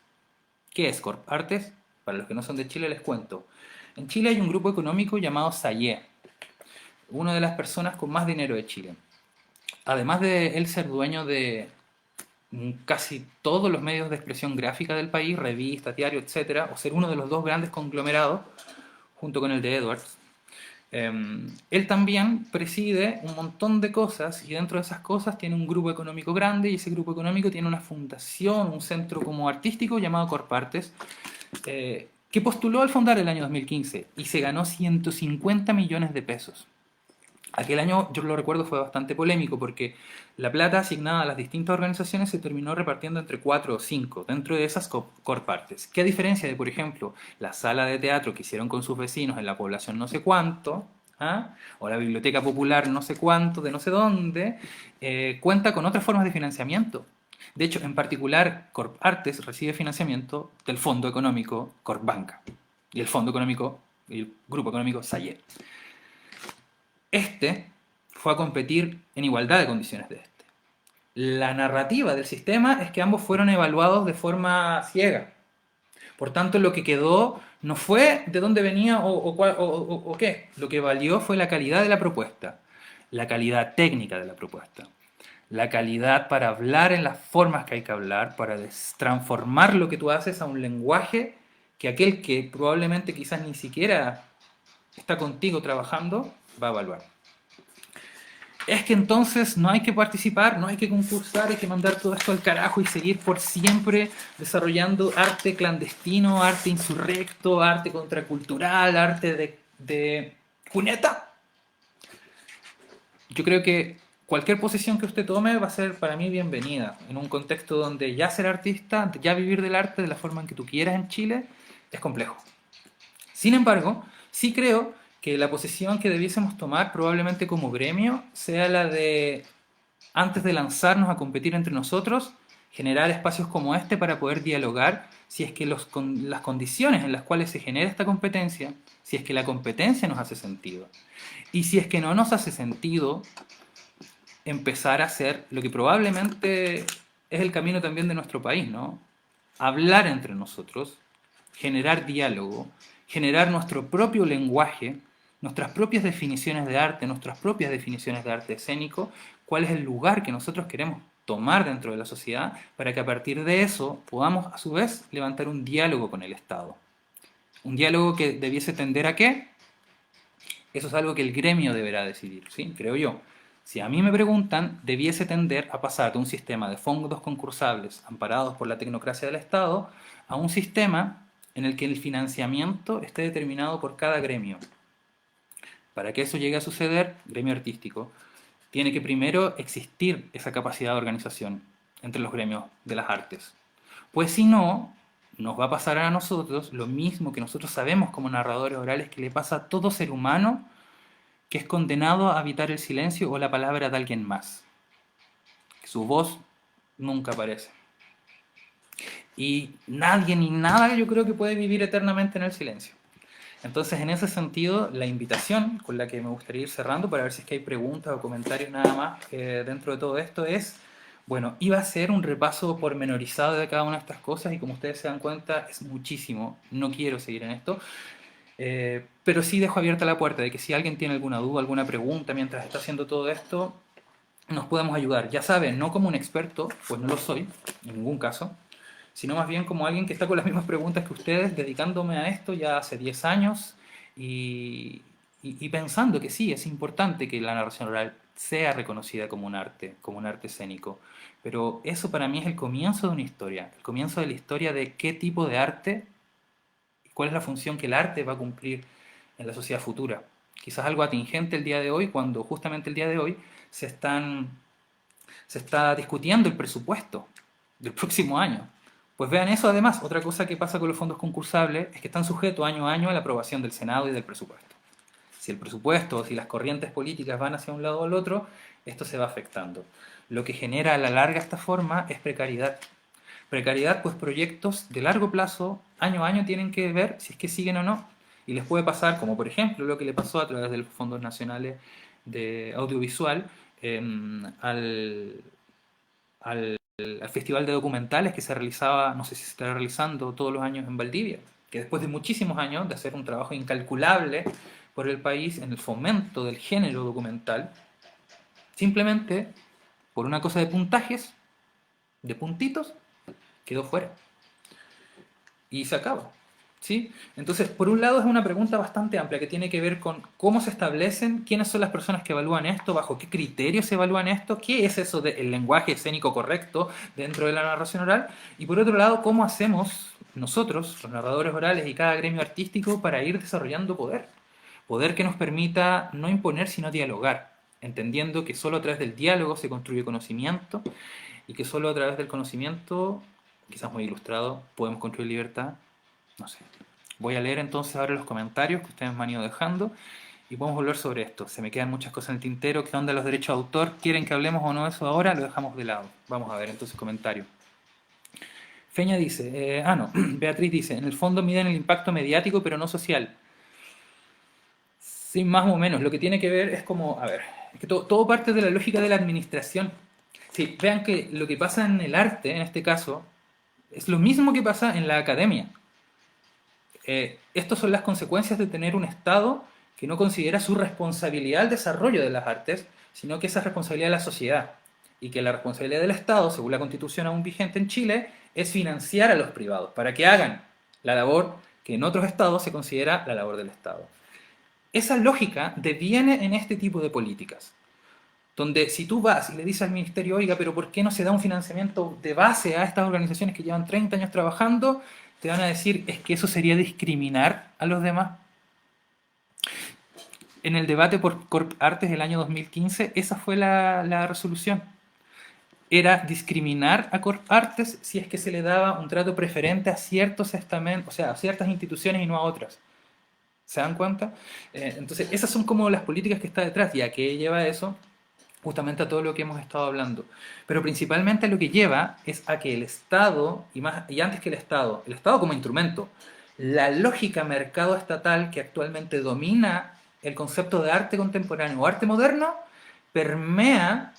¿Qué es Corp Artes? Para los que no son de Chile les cuento. En Chile hay un grupo económico llamado Sayé, una de las personas con más dinero de Chile. Además de él ser dueño de casi todos los medios de expresión gráfica del país, revistas, diarios, etcétera, o ser uno de los dos grandes conglomerados, junto con el de Edwards, él también preside un montón de cosas y dentro de esas cosas tiene un grupo económico grande y ese grupo económico tiene una fundación, un centro como artístico llamado Corpartes, que postuló al fundar el año 2015 y se ganó 150 millones de pesos. Aquel año, yo lo recuerdo, fue bastante polémico porque la plata asignada a las distintas organizaciones se terminó repartiendo entre 4 o 5 dentro de esas corpartes. ¿Qué a diferencia de, por ejemplo, la sala de teatro que hicieron con sus vecinos en la población no sé cuánto, ¿ah? O la biblioteca popular no sé cuánto, de no sé dónde, cuenta con otras formas de financiamiento? De hecho, en particular, Corpartes recibe financiamiento del Fondo Económico Corpbanca y el Fondo Económico, el Grupo Económico Sayet. Este fue a competir en igualdad de condiciones de este. La narrativa del sistema es que ambos fueron evaluados de forma ciega. Por tanto, lo que quedó no fue de dónde venía o qué. Lo que valió fue la calidad de la propuesta, la calidad técnica de la propuesta, la calidad para hablar en las formas que hay que hablar, para transformar lo que tú haces a un lenguaje que aquel que probablemente quizás ni siquiera está contigo trabajando va a evaluar. Es que entonces no hay que participar, no hay que concursar, hay que mandar todo esto al carajo y seguir por siempre desarrollando arte clandestino, arte insurrecto, arte contracultural, arte de cuneta. yo creo que cualquier posición que usted tome va a ser para mí bienvenida, en un contexto donde ya ser artista, ya vivir del arte de la forma en que tú quieras en Chile, es complejo. Sin embargo, sí creo que la posición que debiésemos tomar probablemente como gremio sea la de, antes de lanzarnos a competir entre nosotros, generar espacios como este para poder dialogar si es que las condiciones en las cuales se genera esta competencia, si es que la competencia nos hace sentido. Y si es que no nos hace sentido, empezar a hacer lo que probablemente es el camino también de nuestro país, ¿no? Hablar entre nosotros, generar diálogo, generar nuestro propio lenguaje, nuestras propias definiciones de arte, nuestras propias definiciones de arte escénico, cuál es el lugar que nosotros queremos tomar dentro de la sociedad para que a partir de eso podamos a su vez levantar un diálogo con el Estado. Un diálogo que debiese tender a qué? Eso es algo que el gremio deberá decidir, ¿sí? Creo yo. Si a mí me preguntan, debiese tender a pasar de un sistema de fondos concursables amparados por la tecnocracia del Estado a un sistema en el que el financiamiento esté determinado por cada gremio. Para que eso llegue a suceder, gremio artístico, tiene que primero existir esa capacidad de organización entre los gremios de las artes. Pues si no, nos va a pasar a nosotros lo mismo que nosotros sabemos como narradores orales que le pasa a todo ser humano que es condenado a habitar el silencio o la palabra de alguien más. Su voz nunca aparece. Y nadie ni nada yo creo que puede vivir eternamente en el silencio. Entonces, en ese sentido, la invitación con la que me gustaría ir cerrando, para ver si es que hay preguntas o comentarios nada más dentro de todo esto, es, bueno, iba a ser un repaso pormenorizado de cada una de estas cosas y como ustedes se dan cuenta, es muchísimo, no quiero seguir en esto, pero sí dejo abierta la puerta de que si alguien tiene alguna duda, alguna pregunta mientras está haciendo todo esto, nos podemos ayudar. Ya saben, no como un experto, pues no lo soy, en ningún caso, sino más bien como alguien que está con las mismas preguntas que ustedes, dedicándome a esto ya hace 10 años y pensando que sí, es importante que la narración oral sea reconocida como un arte escénico. Pero eso para mí es el comienzo de una historia, el comienzo de la historia de qué tipo de arte y cuál es la función que el arte va a cumplir en la sociedad futura. Quizás algo atingente el día de hoy, cuando justamente el día de hoy se, están, se está discutiendo el presupuesto del próximo año. Pues vean eso además, otra cosa que pasa con los fondos concursables es que están sujetos año a año a la aprobación del Senado y del presupuesto. Si el presupuesto o si las corrientes políticas van hacia un lado o al otro, esto se va afectando. Lo que genera a la larga esta forma es precariedad. Precariedad, pues proyectos de largo plazo, año a año, tienen que ver si es que siguen o no. Y les puede pasar, como por ejemplo lo que le pasó a través de los fondos nacionales de audiovisual al, al Festival de Documentales que se realizaba, no sé si se estará realizando todos los años en Valdivia, que después de muchísimos años de hacer un trabajo incalculable por el país en el fomento del género documental, simplemente por una cosa de puntajes, de puntitos, quedó fuera. Y se acaba. ¿Sí? Entonces, por un lado es una pregunta bastante amplia que tiene que ver con cómo se establecen, quiénes son las personas que evalúan esto, bajo qué criterios se evalúan esto, qué es eso del lenguaje escénico correcto dentro de la narración oral, y por otro lado, cómo hacemos nosotros, los narradores orales y cada gremio artístico, para ir desarrollando poder. Poder que nos permita no imponer, sino dialogar, entendiendo que solo a través del diálogo se construye conocimiento y que solo a través del conocimiento, quizás muy ilustrado, podemos construir libertad. No sé. Voy a leer entonces ahora los comentarios que ustedes me han ido dejando y podemos volver sobre esto. Se me quedan muchas cosas en el tintero. ¿Qué onda los derechos de autor? ¿Quieren que hablemos o no de eso ahora? Lo dejamos de lado. Vamos a ver entonces comentarios. Feña dice, no, Beatriz dice, en el fondo miden el impacto mediático pero no social. Sí, más o menos. Lo que tiene que ver es como, a ver, es que todo parte de la lógica de la administración. Sí, vean que lo que pasa en el arte, en este caso, es lo mismo que pasa en la academia. Estas son las consecuencias de tener un Estado que no considera su responsabilidad el desarrollo de las artes, sino que esa es responsabilidad de la sociedad. Y que la responsabilidad del Estado, según la Constitución aún vigente en Chile, es financiar a los privados para que hagan la labor que en otros estados se considera la labor del Estado. Esa lógica deviene en este tipo de políticas, donde si tú vas y le dices al ministerio, oiga, pero ¿por qué no se da un financiamiento de base a estas organizaciones que llevan 30 años trabajando? Te van a decir, es que eso sería discriminar a los demás. En el debate por Corp Artes del año 2015, esa fue la resolución. Era discriminar a Corp Artes si es que se le daba un trato preferente a ciertos estamentos, o sea, a ciertas instituciones y no a otras. ¿Se dan cuenta? Entonces, esas son como las políticas que está detrás, y a qué lleva eso, justamente a todo lo que hemos estado hablando. Pero principalmente lo que lleva es a que el Estado, y antes que el Estado como instrumento, la lógica mercado estatal que actualmente domina el concepto de arte contemporáneo o arte moderno, permea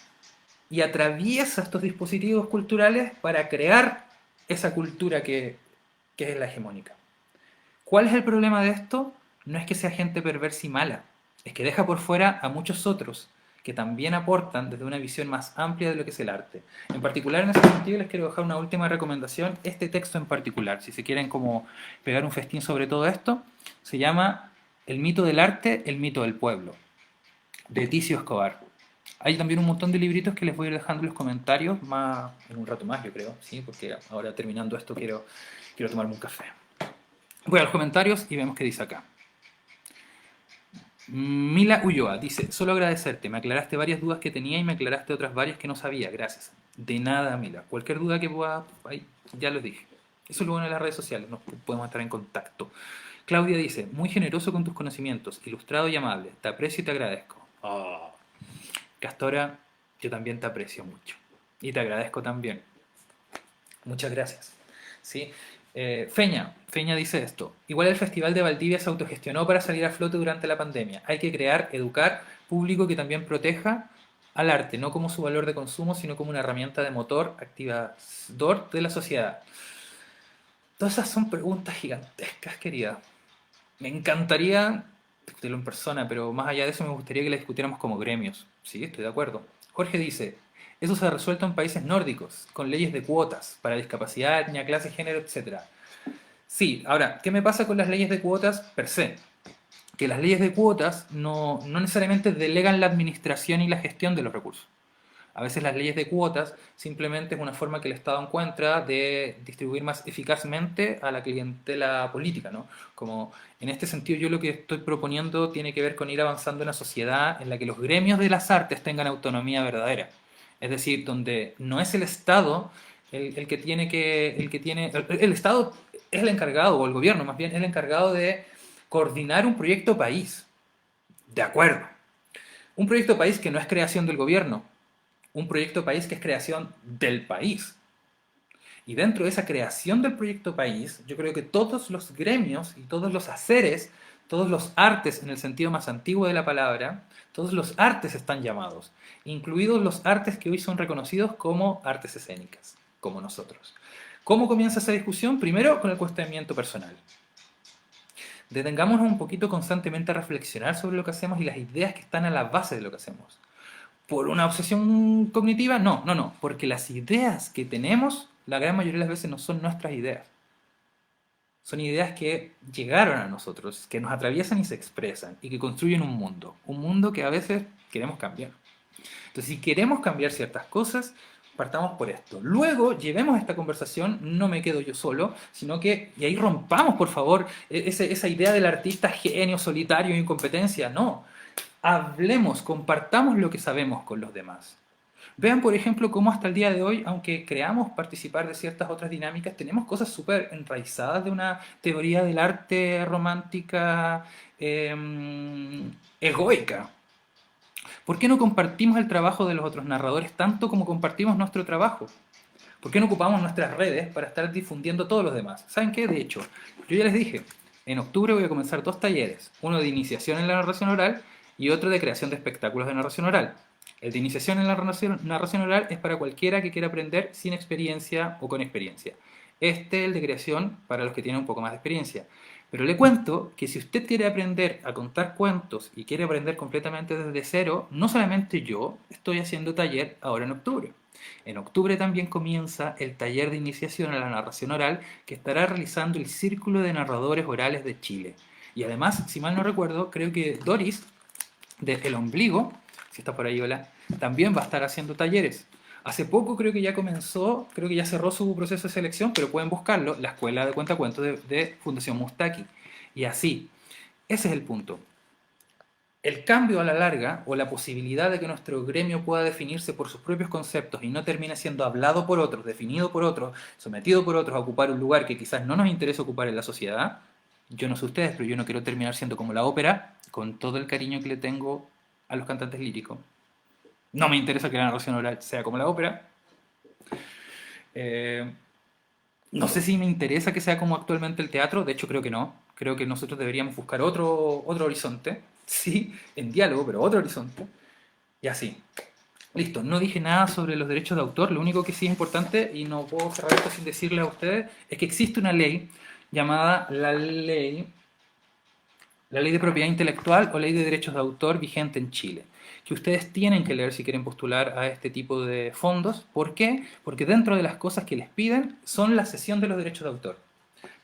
y atraviesa estos dispositivos culturales para crear esa cultura que es la hegemónica. ¿Cuál es el problema de esto? No es que sea gente perversa y mala, es que deja por fuera a muchos otros que también aportan desde una visión más amplia de lo que es el arte. En particular, en ese sentido, les quiero dejar una última recomendación. Este texto en particular, si se quieren como pegar un festín sobre todo esto, se llama El mito del arte, el mito del pueblo, de Ticio Escobar. Hay también un montón de libritos que les voy a ir dejando en los comentarios, más en un rato más yo creo, ¿sí? Porque ahora terminando esto quiero tomarme un café. Voy a los comentarios y vemos qué dice acá. Mila Ulloa dice, solo agradecerte, me aclaraste varias dudas que tenía y me aclaraste otras varias que no sabía, gracias. De nada, Mila. Cualquier duda que pueda, ahí, ya lo dije. Eso es lo bueno de las redes sociales, nos podemos estar en contacto. Claudia dice, muy generoso con tus conocimientos, ilustrado y amable, te aprecio y te agradezco. Oh. Castora, yo también te aprecio mucho y te agradezco también. Muchas gracias. ¿Sí? Feña dice esto. Igual el Festival de Valdivia se autogestionó para salir a flote durante la pandemia. Hay que crear, educar, público que también proteja al arte, no como su valor de consumo, sino como una herramienta de motor, activador de la sociedad. Todas esas son preguntas gigantescas, querida. Me encantaría discutirlo en persona, pero más allá de eso me gustaría que la discutiéramos como gremios. Sí, estoy de acuerdo. Jorge dice, eso se ha resuelto en países nórdicos, con leyes de cuotas para discapacidad, etnia, clase, género, etcétera. Sí, ahora, ¿qué me pasa con las leyes de cuotas per se? Que las leyes de cuotas no necesariamente delegan la administración y la gestión de los recursos. A veces las leyes de cuotas simplemente es una forma que el Estado encuentra de distribuir más eficazmente a la clientela política, ¿no? Como en este sentido yo lo que estoy proponiendo tiene que ver con ir avanzando en una sociedad en la que los gremios de las artes tengan autonomía verdadera. Es decir, donde no es el Estado el que tiene que, el que tiene, el Estado es el encargado, o el gobierno más bien, es el encargado de coordinar un proyecto país. De acuerdo. Un proyecto país que no es creación del gobierno, un proyecto país que es creación del país. Y dentro de esa creación del proyecto país, yo creo que todos los gremios y todos los haceres, todos los artes en el sentido más antiguo de la palabra, todos los artes están llamados, incluidos los artes que hoy son reconocidos como artes escénicas, como nosotros. ¿Cómo comienza esa discusión? Primero con el cuestionamiento personal. Detengámonos un poquito constantemente a reflexionar sobre lo que hacemos y las ideas que están a la base de lo que hacemos. ¿Por una obsesión cognitiva? No, porque las ideas que tenemos, la gran mayoría de las veces no son nuestras ideas. Son ideas que llegaron a nosotros, que nos atraviesan y se expresan, y que construyen un mundo que a veces queremos cambiar. Entonces, si queremos cambiar ciertas cosas, partamos por esto. Luego, llevemos esta conversación, no me quedo yo solo, sino que, y ahí rompamos, por favor, esa idea del artista genio, solitario, incompetencia. No, hablemos, compartamos lo que sabemos con los demás. Vean, por ejemplo, cómo hasta el día de hoy, aunque creamos participar de ciertas otras dinámicas, tenemos cosas súper enraizadas de una teoría del arte romántica egoica. ¿Por qué no compartimos el trabajo de los otros narradores tanto como compartimos nuestro trabajo? ¿Por qué no ocupamos nuestras redes para estar difundiendo todos los demás? ¿Saben qué? De hecho, yo ya les dije, en octubre voy a comenzar dos talleres, uno de iniciación en la narración oral y otro de creación de espectáculos de narración oral. El de iniciación en la narración oral es para cualquiera que quiera aprender sin experiencia o con experiencia. El de creación para los que tienen un poco más de experiencia. Pero le cuento que si usted quiere aprender a contar cuentos y quiere aprender completamente desde cero, no solamente yo estoy haciendo taller ahora en octubre. En octubre también comienza el taller de iniciación a la narración oral que estará realizando el Círculo de Narradores Orales de Chile. Y además, si mal no recuerdo, creo que Doris, de El Ombligo, si está por ahí, hola, también va a estar haciendo talleres. Hace poco creo que ya comenzó, creo que ya cerró su proceso de selección, pero pueden buscarlo, la Escuela de Cuentacuentos de Fundación Mustaki. Y así, ese es el punto. el cambio a la larga, o la posibilidad de que nuestro gremio pueda definirse por sus propios conceptos y no termine siendo hablado por otros, definido por otros, sometido por otros a ocupar un lugar que quizás no nos interesa ocupar en la sociedad, yo no sé ustedes, pero yo no quiero terminar siendo como la ópera, con todo el cariño que le tengo a los cantantes líricos. No me interesa que la narración oral sea como la ópera. Eh, no sé si me interesa que sea como actualmente el teatro, de hecho creo que no. Creo que nosotros deberíamos buscar otro horizonte, sí, en diálogo, pero otro horizonte. Y así. Listo, no dije nada sobre los derechos de autor, lo único que sí es importante, y no puedo cerrar esto sin decirle a ustedes, es que existe una ley llamada la ley de propiedad intelectual o ley de derechos de autor vigente en Chile, que ustedes tienen que leer si quieren postular a este tipo de fondos. ¿Por qué? Porque dentro de las cosas que les piden son la cesión de los derechos de autor.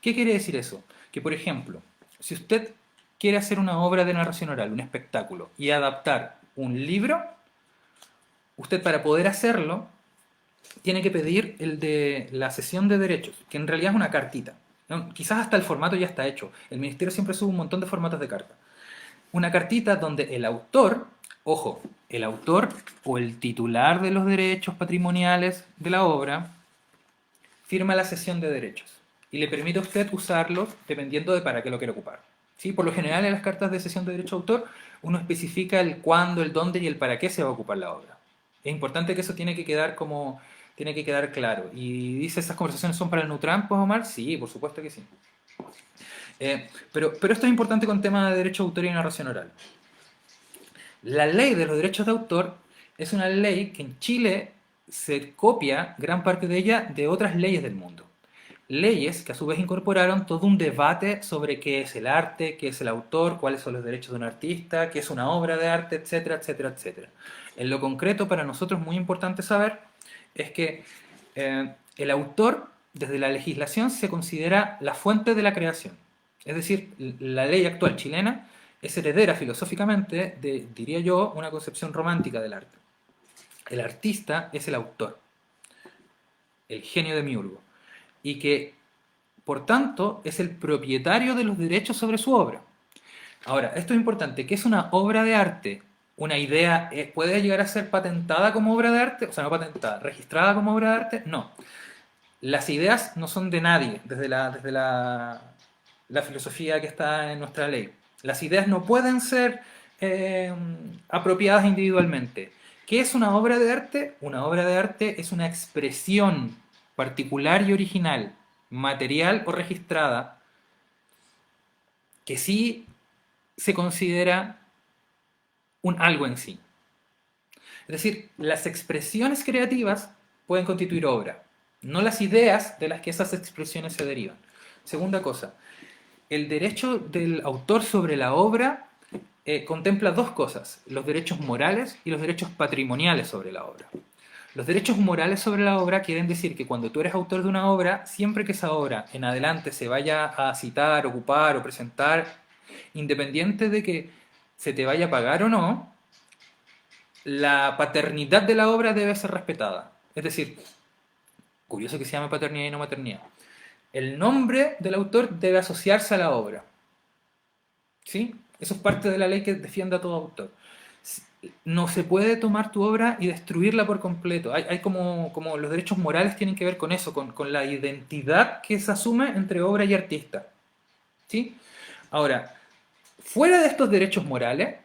¿Qué quiere decir eso? Que, por ejemplo, si usted quiere hacer una obra de narración oral, un espectáculo, y adaptar un libro, usted para poder hacerlo tiene que pedir el de la cesión de derechos, que en realidad es una cartita. ¿No? Quizás hasta el formato ya está hecho. El ministerio siempre sube un montón de formatos de carta. Una cartita donde el autor, ojo, el autor o el titular de los derechos patrimoniales de la obra, firma la cesión de derechos y le permite a usted usarlos dependiendo de para qué lo quiere ocupar. ¿Sí? Por lo general en las cartas de cesión de derecho de autor uno especifica el cuándo, el dónde y el para qué se va a ocupar la obra. Es importante que eso tiene que quedar claro. Y dice, ¿esas conversaciones son para el Nutram, pues, Omar? Sí, por supuesto que sí. Pero esto es importante con tema de derecho de autor y narración oral. La ley de los derechos de autor es una ley que en Chile se copia gran parte de ella de otras leyes del mundo. Leyes que a su vez incorporaron todo un debate sobre qué es el arte, qué es el autor, cuáles son los derechos de un artista, qué es una obra de arte, etcétera, etcétera, etcétera. En lo concreto, para nosotros es muy importante saber es que el autor, desde la legislación, se considera la fuente de la creación. Es decir, la ley actual chilena es heredera filosóficamente de, diría yo, una concepción romántica del arte. El artista es el autor, el genio de Miurgo, y que, por tanto, es el propietario de los derechos sobre su obra. Ahora, esto es importante, ¿qué es una obra de arte? Una idea puede llegar a ser patentada como obra de arte, o sea, no patentada, registrada como obra de arte, no. Las ideas no son de nadie, la filosofía que está en nuestra ley. Las ideas no pueden ser eh, apropiadas individualmente. ¿Qué es una obra de arte? Una obra de arte es una expresión particular y original, material o registrada, que sí se considera un algo en sí. Es decir, las expresiones creativas pueden constituir obra, no las ideas de las que esas expresiones se derivan. Segunda cosa, el derecho del autor sobre la obra contempla dos cosas, los derechos morales y los derechos patrimoniales sobre la obra. Los derechos morales sobre la obra quieren decir que cuando tú eres autor de una obra, siempre que esa obra en adelante se vaya a citar, ocupar o presentar, independiente de que se te vaya a pagar o no, la paternidad de la obra debe ser respetada. Es decir, curioso que se llame paternidad y no maternidad. El nombre del autor debe asociarse a la obra. ¿Sí? Eso es parte de la ley que defiende a todo autor. No se puede tomar tu obra y destruirla por completo. Hay como los derechos morales tienen que ver con eso, con la identidad que se asume entre obra y artista. ¿Sí? Ahora, fuera de estos derechos morales,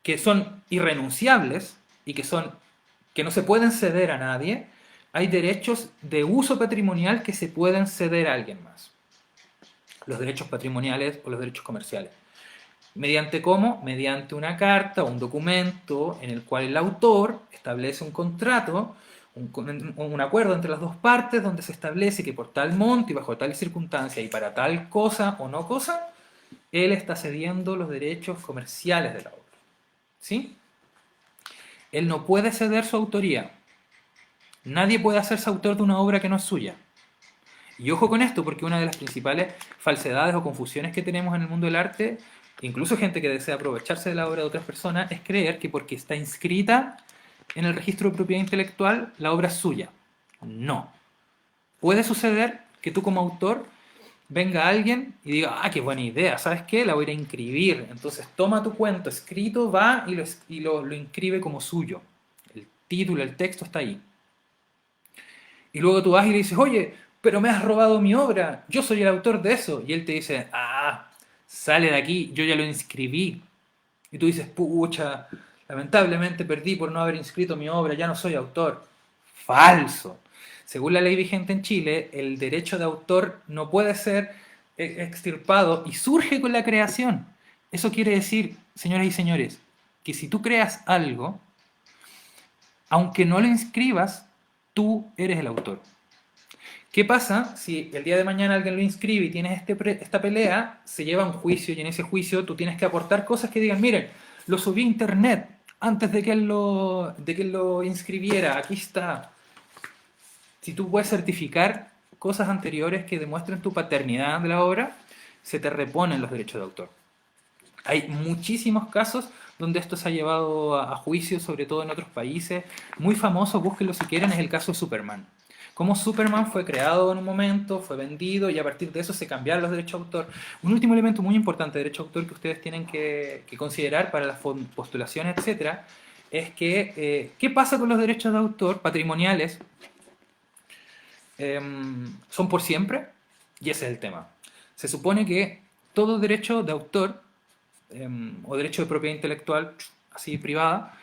que son irrenunciables y que no se pueden ceder a nadie, hay derechos de uso patrimonial que se pueden ceder a alguien más. Los derechos patrimoniales o los derechos comerciales. ¿Mediante cómo? Mediante una carta o un documento en el cual el autor establece un contrato, un acuerdo entre las dos partes donde se establece que por tal monto y bajo tal circunstancia y para tal cosa o no cosa, él está cediendo los derechos comerciales de la obra. ¿Sí? Él no puede ceder su autoría. Nadie puede hacerse autor de una obra que no es suya. Y ojo con esto, porque una de las principales falsedades o confusiones que tenemos en el mundo del arte, incluso gente que desea aprovecharse de la obra de otras personas, es creer que porque está inscrita en el registro de propiedad intelectual, la obra es suya. No. Puede suceder que tú como autor venga alguien y diga, ah, qué buena idea, ¿sabes qué? La voy a ir a inscribir. Entonces toma tu cuento escrito, va y lo inscribe como suyo. El título, el texto está ahí. Y luego tú vas y le dices, oye, pero me has robado mi obra, yo soy el autor de eso. Y él te dice, ah, sale de aquí, yo ya lo inscribí. Y tú dices, pucha, lamentablemente perdí por no haber inscrito mi obra, ya no soy autor. Falso. Según la ley vigente en Chile, el derecho de autor no puede ser extirpado y surge con la creación. Eso quiere decir, señoras y señores, que si tú creas algo, aunque no lo inscribas, tú eres el autor. ¿Qué pasa si el día de mañana alguien lo inscribe y tienes esta pelea, se lleva a un juicio y en ese juicio tú tienes que aportar cosas que digan, miren, lo subí a internet antes de que él lo inscribiera, aquí está. Si tú puedes certificar cosas anteriores que demuestren tu paternidad de la obra, se te reponen los derechos de autor. Hay muchísimos casos donde esto se ha llevado a juicio, sobre todo en otros países. Muy famoso, búsquenlo si quieren, es el caso de Superman. Cómo Superman fue creado en un momento, fue vendido y a partir de eso se cambiaron los derechos de autor. Un último elemento muy importante de derecho de autor que ustedes tienen que considerar para las postulaciones, etcétera, es que qué pasa con los derechos de autor patrimoniales. ¿Son por siempre? Y ese es el tema. Se supone que todo derecho de autor o derecho de propiedad intelectual, así privada,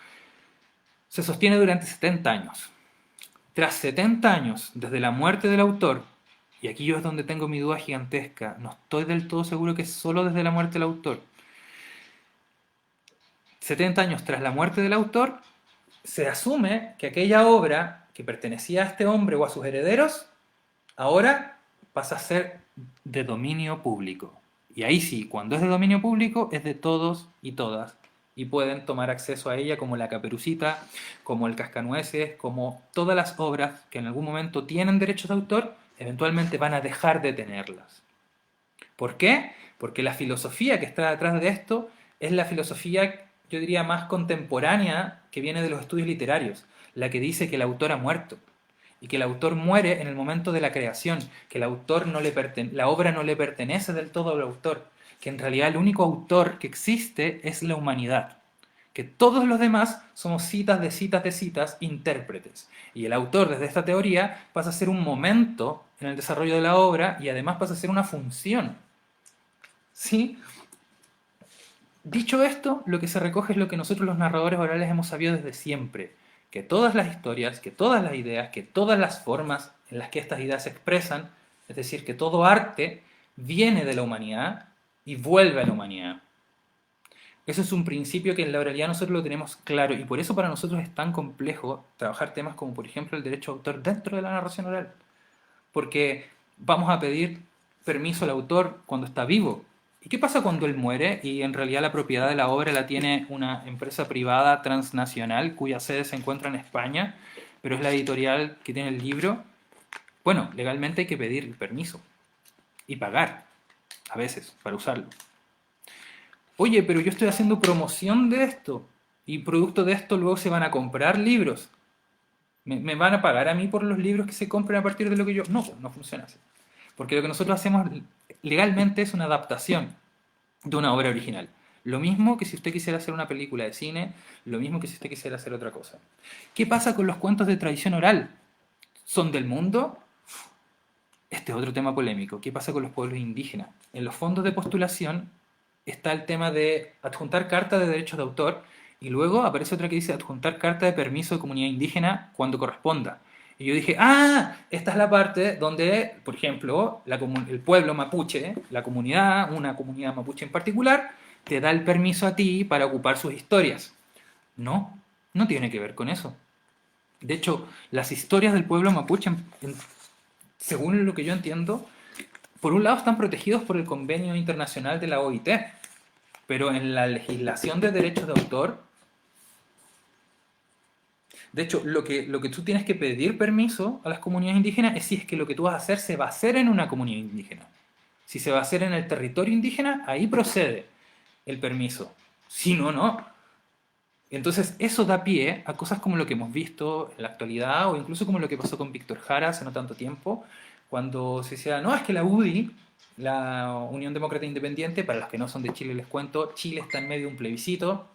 se sostiene durante 70 años. Tras 70 años, desde la muerte del autor, y aquí yo es donde tengo mi duda gigantesca, no estoy del todo seguro que es solo desde la muerte del autor. 70 años tras la muerte del autor, se asume que aquella obra que pertenecía a este hombre o a sus herederos, ahora pasa a ser de dominio público. Y ahí sí, cuando es de dominio público, es de todos y todas. Y pueden tomar acceso a ella como la Caperucita, como el Cascanueces, como todas las obras que en algún momento tienen derechos de autor, eventualmente van a dejar de tenerlas. ¿Por qué? Porque la filosofía que está detrás de esto es la filosofía, yo diría, más contemporánea que viene de los estudios literarios, la que dice que el autor ha muerto y que el autor muere en el momento de la creación, que el autor no la obra no le pertenece del todo al autor, que en realidad el único autor que existe es la humanidad, que todos los demás somos citas de citas de citas, intérpretes. Y el autor desde esta teoría pasa a ser un momento en el desarrollo de la obra y además pasa a ser una función. ¿Sí? Dicho esto, lo que se recoge es lo que nosotros los narradores orales hemos sabido desde siempre, que todas las historias, que todas las ideas, que todas las formas en las que estas ideas se expresan, es decir, que todo arte viene de la humanidad y vuelve a la humanidad. Eso es un principio que en la oralidad nosotros lo tenemos claro y por eso para nosotros es tan complejo trabajar temas como por ejemplo el derecho de autor dentro de la narración oral. Porque vamos a pedir permiso al autor cuando está vivo. ¿Y qué pasa cuando él muere y en realidad la propiedad de la obra la tiene una empresa privada transnacional cuya sede se encuentra en España, pero es la editorial que tiene el libro? Bueno, legalmente hay que pedir el permiso y pagar, a veces, para usarlo. Oye, pero yo estoy haciendo promoción de esto y producto de esto luego se van a comprar libros. ¿Me van a pagar a mí por los libros que se compren a partir de lo que yo...? No, no funciona así. Porque lo que nosotros hacemos legalmente es una adaptación de una obra original. Lo mismo que si usted quisiera hacer una película de cine, lo mismo que si usted quisiera hacer otra cosa. ¿Qué pasa con los cuentos de tradición oral? ¿Son del mundo? Este es otro tema polémico. ¿Qué pasa con los pueblos indígenas? En los fondos de postulación está el tema de adjuntar carta de derechos de autor y luego aparece otra que dice adjuntar carta de permiso de comunidad indígena cuando corresponda. Y yo dije, ah, esta es la parte donde, por ejemplo, el pueblo mapuche, la comunidad, una comunidad mapuche en particular, te da el permiso a ti para ocupar sus historias. No, no tiene que ver con eso. De hecho, las historias del pueblo mapuche, según lo que yo entiendo, por un lado están protegidos por el convenio internacional de la OIT, pero en la legislación de derechos de autor, de hecho, lo que tú tienes que pedir permiso a las comunidades indígenas es si es que lo que tú vas a hacer se va a hacer en una comunidad indígena. Si se va a hacer en el territorio indígena, ahí procede el permiso. Si no, no. Entonces, eso da pie a cosas como lo que hemos visto en la actualidad o incluso como lo que pasó con Víctor Jara hace no tanto tiempo, cuando se decía, no, es que la UDI la Unión Demócrata Independiente. Para los que no son de Chile les cuento, Chile está en medio de un plebiscito.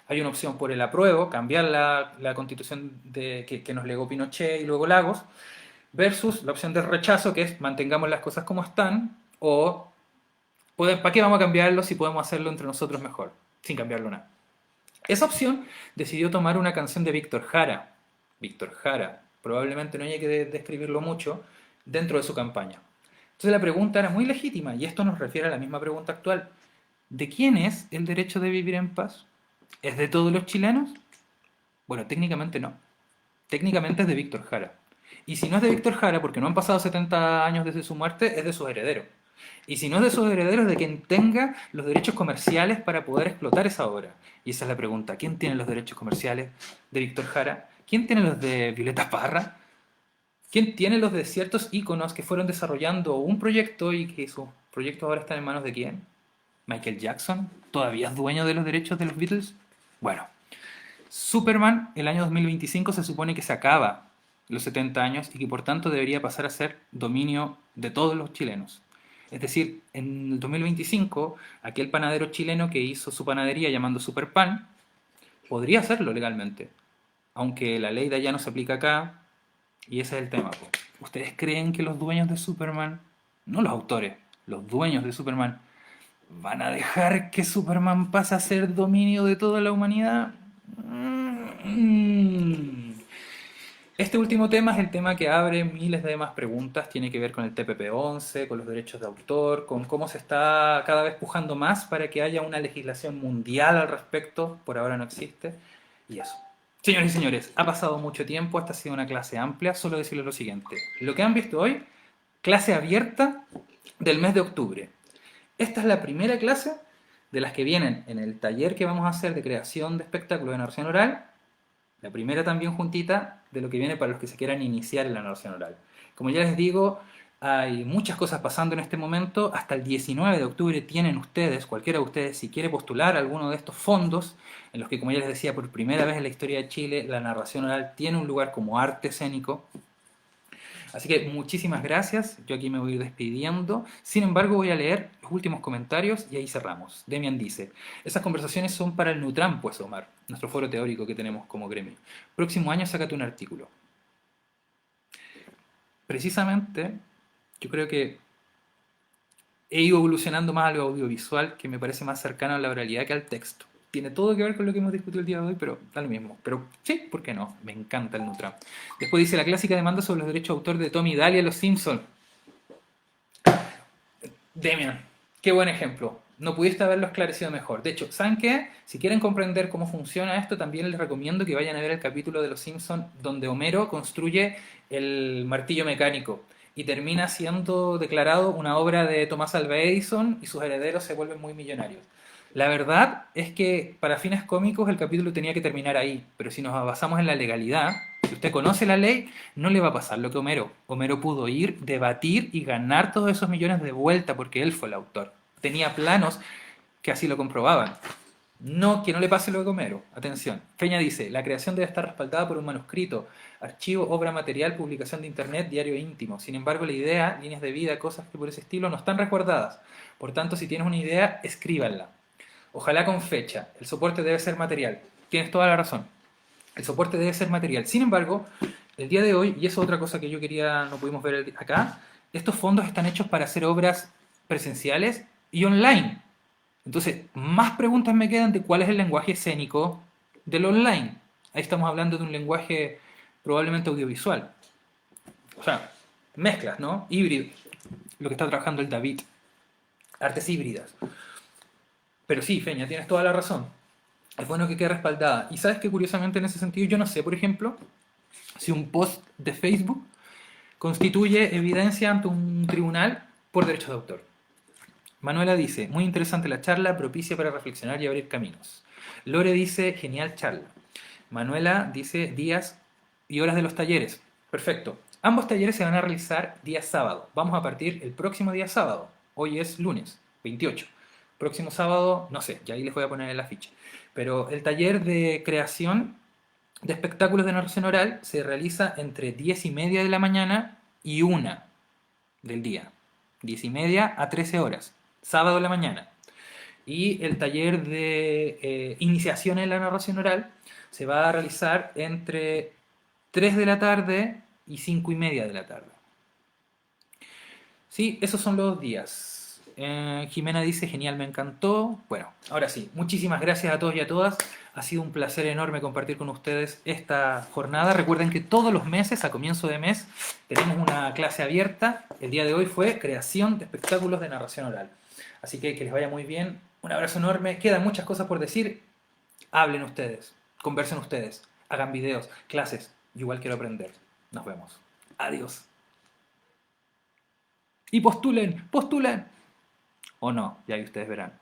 Hay una opción por el apruebo, cambiar la constitución que nos legó Pinochet y luego Lagos, versus la opción del rechazo, que es mantengamos las cosas como están, o ¿para qué vamos a cambiarlo si podemos hacerlo entre nosotros mejor, sin cambiarlo nada? Esa opción decidió tomar una canción de Víctor Jara. Víctor Jara, probablemente no haya que describirlo mucho, dentro de su campaña. Entonces la pregunta era muy legítima, y esto nos refiere a la misma pregunta actual. ¿De quién es el derecho de vivir en paz? ¿Es de todos los chilenos? Bueno, técnicamente no. Técnicamente es de Víctor Jara. Y si no es de Víctor Jara, porque no han pasado 70 años desde su muerte, es de sus herederos. Y si no es de sus herederos, de quien tenga los derechos comerciales para poder explotar esa obra. Y esa es la pregunta. ¿Quién tiene los derechos comerciales de Víctor Jara? ¿Quién tiene los de Violeta Parra? ¿Quién tiene los de ciertos íconos que fueron desarrollando un proyecto y que sus proyectos ahora están en manos de quién? ¿Michael Jackson? ¿Todavía es dueño de los derechos de los Beatles? Bueno, Superman, el año 2025 se supone que se acaba los 70 años y que por tanto debería pasar a ser dominio de todos los chilenos. Es decir, en el 2025, aquel panadero chileno que hizo su panadería llamando Superpan, podría hacerlo legalmente, aunque la ley de allá no se aplica acá, y ese es el tema. ¿Ustedes creen que los dueños de Superman, no los autores, los dueños de Superman, van a dejar que Superman pase a ser dominio de toda la humanidad? Este último tema es el tema que abre miles de demás preguntas, tiene que ver con el TPP-11, con los derechos de autor, con cómo se está cada vez pujando más para que haya una legislación mundial al respecto, por ahora no existe, y eso. Señores y señores, ha pasado mucho tiempo, esta ha sido una clase amplia, solo decirles lo siguiente. Lo que han visto hoy, clase abierta del mes de octubre. Esta es la primera clase de las que vienen en el taller que vamos a hacer de creación de espectáculos de narración oral, la primera también juntita de lo que viene para los que se quieran iniciar en la narración oral. Como ya les digo, hay muchas cosas pasando en este momento. Hasta el 19 de octubre tienen ustedes, cualquiera de ustedes, si quiere postular alguno de estos fondos, en los que, como ya les decía, por primera vez en la historia de Chile, la narración oral tiene un lugar como arte escénico. Así que muchísimas gracias, yo aquí me voy a ir despidiendo. Sin embargo, voy a leer los últimos comentarios y ahí cerramos. Demian dice, esas conversaciones son para el Nutram, pues Omar, nuestro foro teórico que tenemos como gremio. Próximo año sácate un artículo. Precisamente, yo creo que he ido evolucionando más a lo audiovisual, que me parece más cercano a la oralidad que al texto. Tiene todo que ver con lo que hemos discutido el día de hoy, pero da lo mismo. Pero sí, ¿por qué no? Me encanta el Nutram. Después dice la clásica demanda sobre los derechos de autor de Tommy Daly a los Simpsons. Demian, qué buen ejemplo. No pudiste haberlo esclarecido mejor. De hecho, ¿saben qué? Si quieren comprender cómo funciona esto, también les recomiendo que vayan a ver el capítulo de Los Simpsons donde Homero construye el martillo mecánico y termina siendo declarado una obra de Thomas Alva Edison y sus herederos se vuelven muy millonarios. La verdad es que para fines cómicos el capítulo tenía que terminar ahí, pero si nos basamos en la legalidad, si usted conoce la ley, no le va a pasar lo que Homero. Homero pudo ir, debatir y ganar todos esos millones de vuelta porque él fue el autor. Tenía planos que así lo comprobaban. No, que no le pase lo de Homero. Atención. Feña dice, la creación debe estar respaldada por un manuscrito, archivo, obra material, publicación de internet, diario íntimo. Sin embargo, la idea, líneas de vida, cosas que por ese estilo no están resguardadas. Por tanto, si tienes una idea, escríbanla. Ojalá con fecha. El soporte debe ser material. Tienes toda la razón. El soporte debe ser material. Sin embargo, el día de hoy, y eso es otra cosa que yo quería, no pudimos ver acá, estos fondos están hechos para hacer obras presenciales y online. Entonces, más preguntas me quedan de cuál es el lenguaje escénico del online. Ahí estamos hablando de un lenguaje probablemente audiovisual. O sea, mezclas, ¿no? Híbrido. Lo que está trabajando el David. Artes híbridas. Pero sí, Feña, tienes toda la razón. Es bueno que quede respaldada. Y sabes que curiosamente en ese sentido yo no sé, por ejemplo, si un post de Facebook constituye evidencia ante un tribunal por derechos de autor. Manuela dice, muy interesante la charla, propicia para reflexionar y abrir caminos. Lore dice, genial charla. Manuela dice, días y horas de los talleres. Perfecto. Ambos talleres se van a realizar día sábado. Vamos a partir el próximo día sábado. Hoy es lunes, 28. Próximo sábado, no sé, ya ahí les voy a poner en la ficha. Pero el taller de creación de espectáculos de narración oral se realiza entre 10:30 de la mañana y 1 del día. 10:30 a 13 horas, sábado en la mañana. Y el taller de iniciación en la narración oral se va a realizar entre 3 de la tarde y 5:30 de la tarde. Sí, esos son los días. Jimena dice, genial, me encantó. Bueno, ahora sí, muchísimas gracias a todos y a todas. Ha sido un placer enorme compartir con ustedes esta jornada. Recuerden que todos los meses, a comienzo de mes, tenemos una clase abierta. El día de hoy fue creación de espectáculos de narración oral. Así que les vaya muy bien. Un abrazo enorme. Quedan muchas cosas por decir. Hablen ustedes, conversen ustedes, hagan videos, clases. Yo igual quiero aprender. Nos vemos. Adiós. Y postulen, postulen. O no, ya ahí ustedes verán.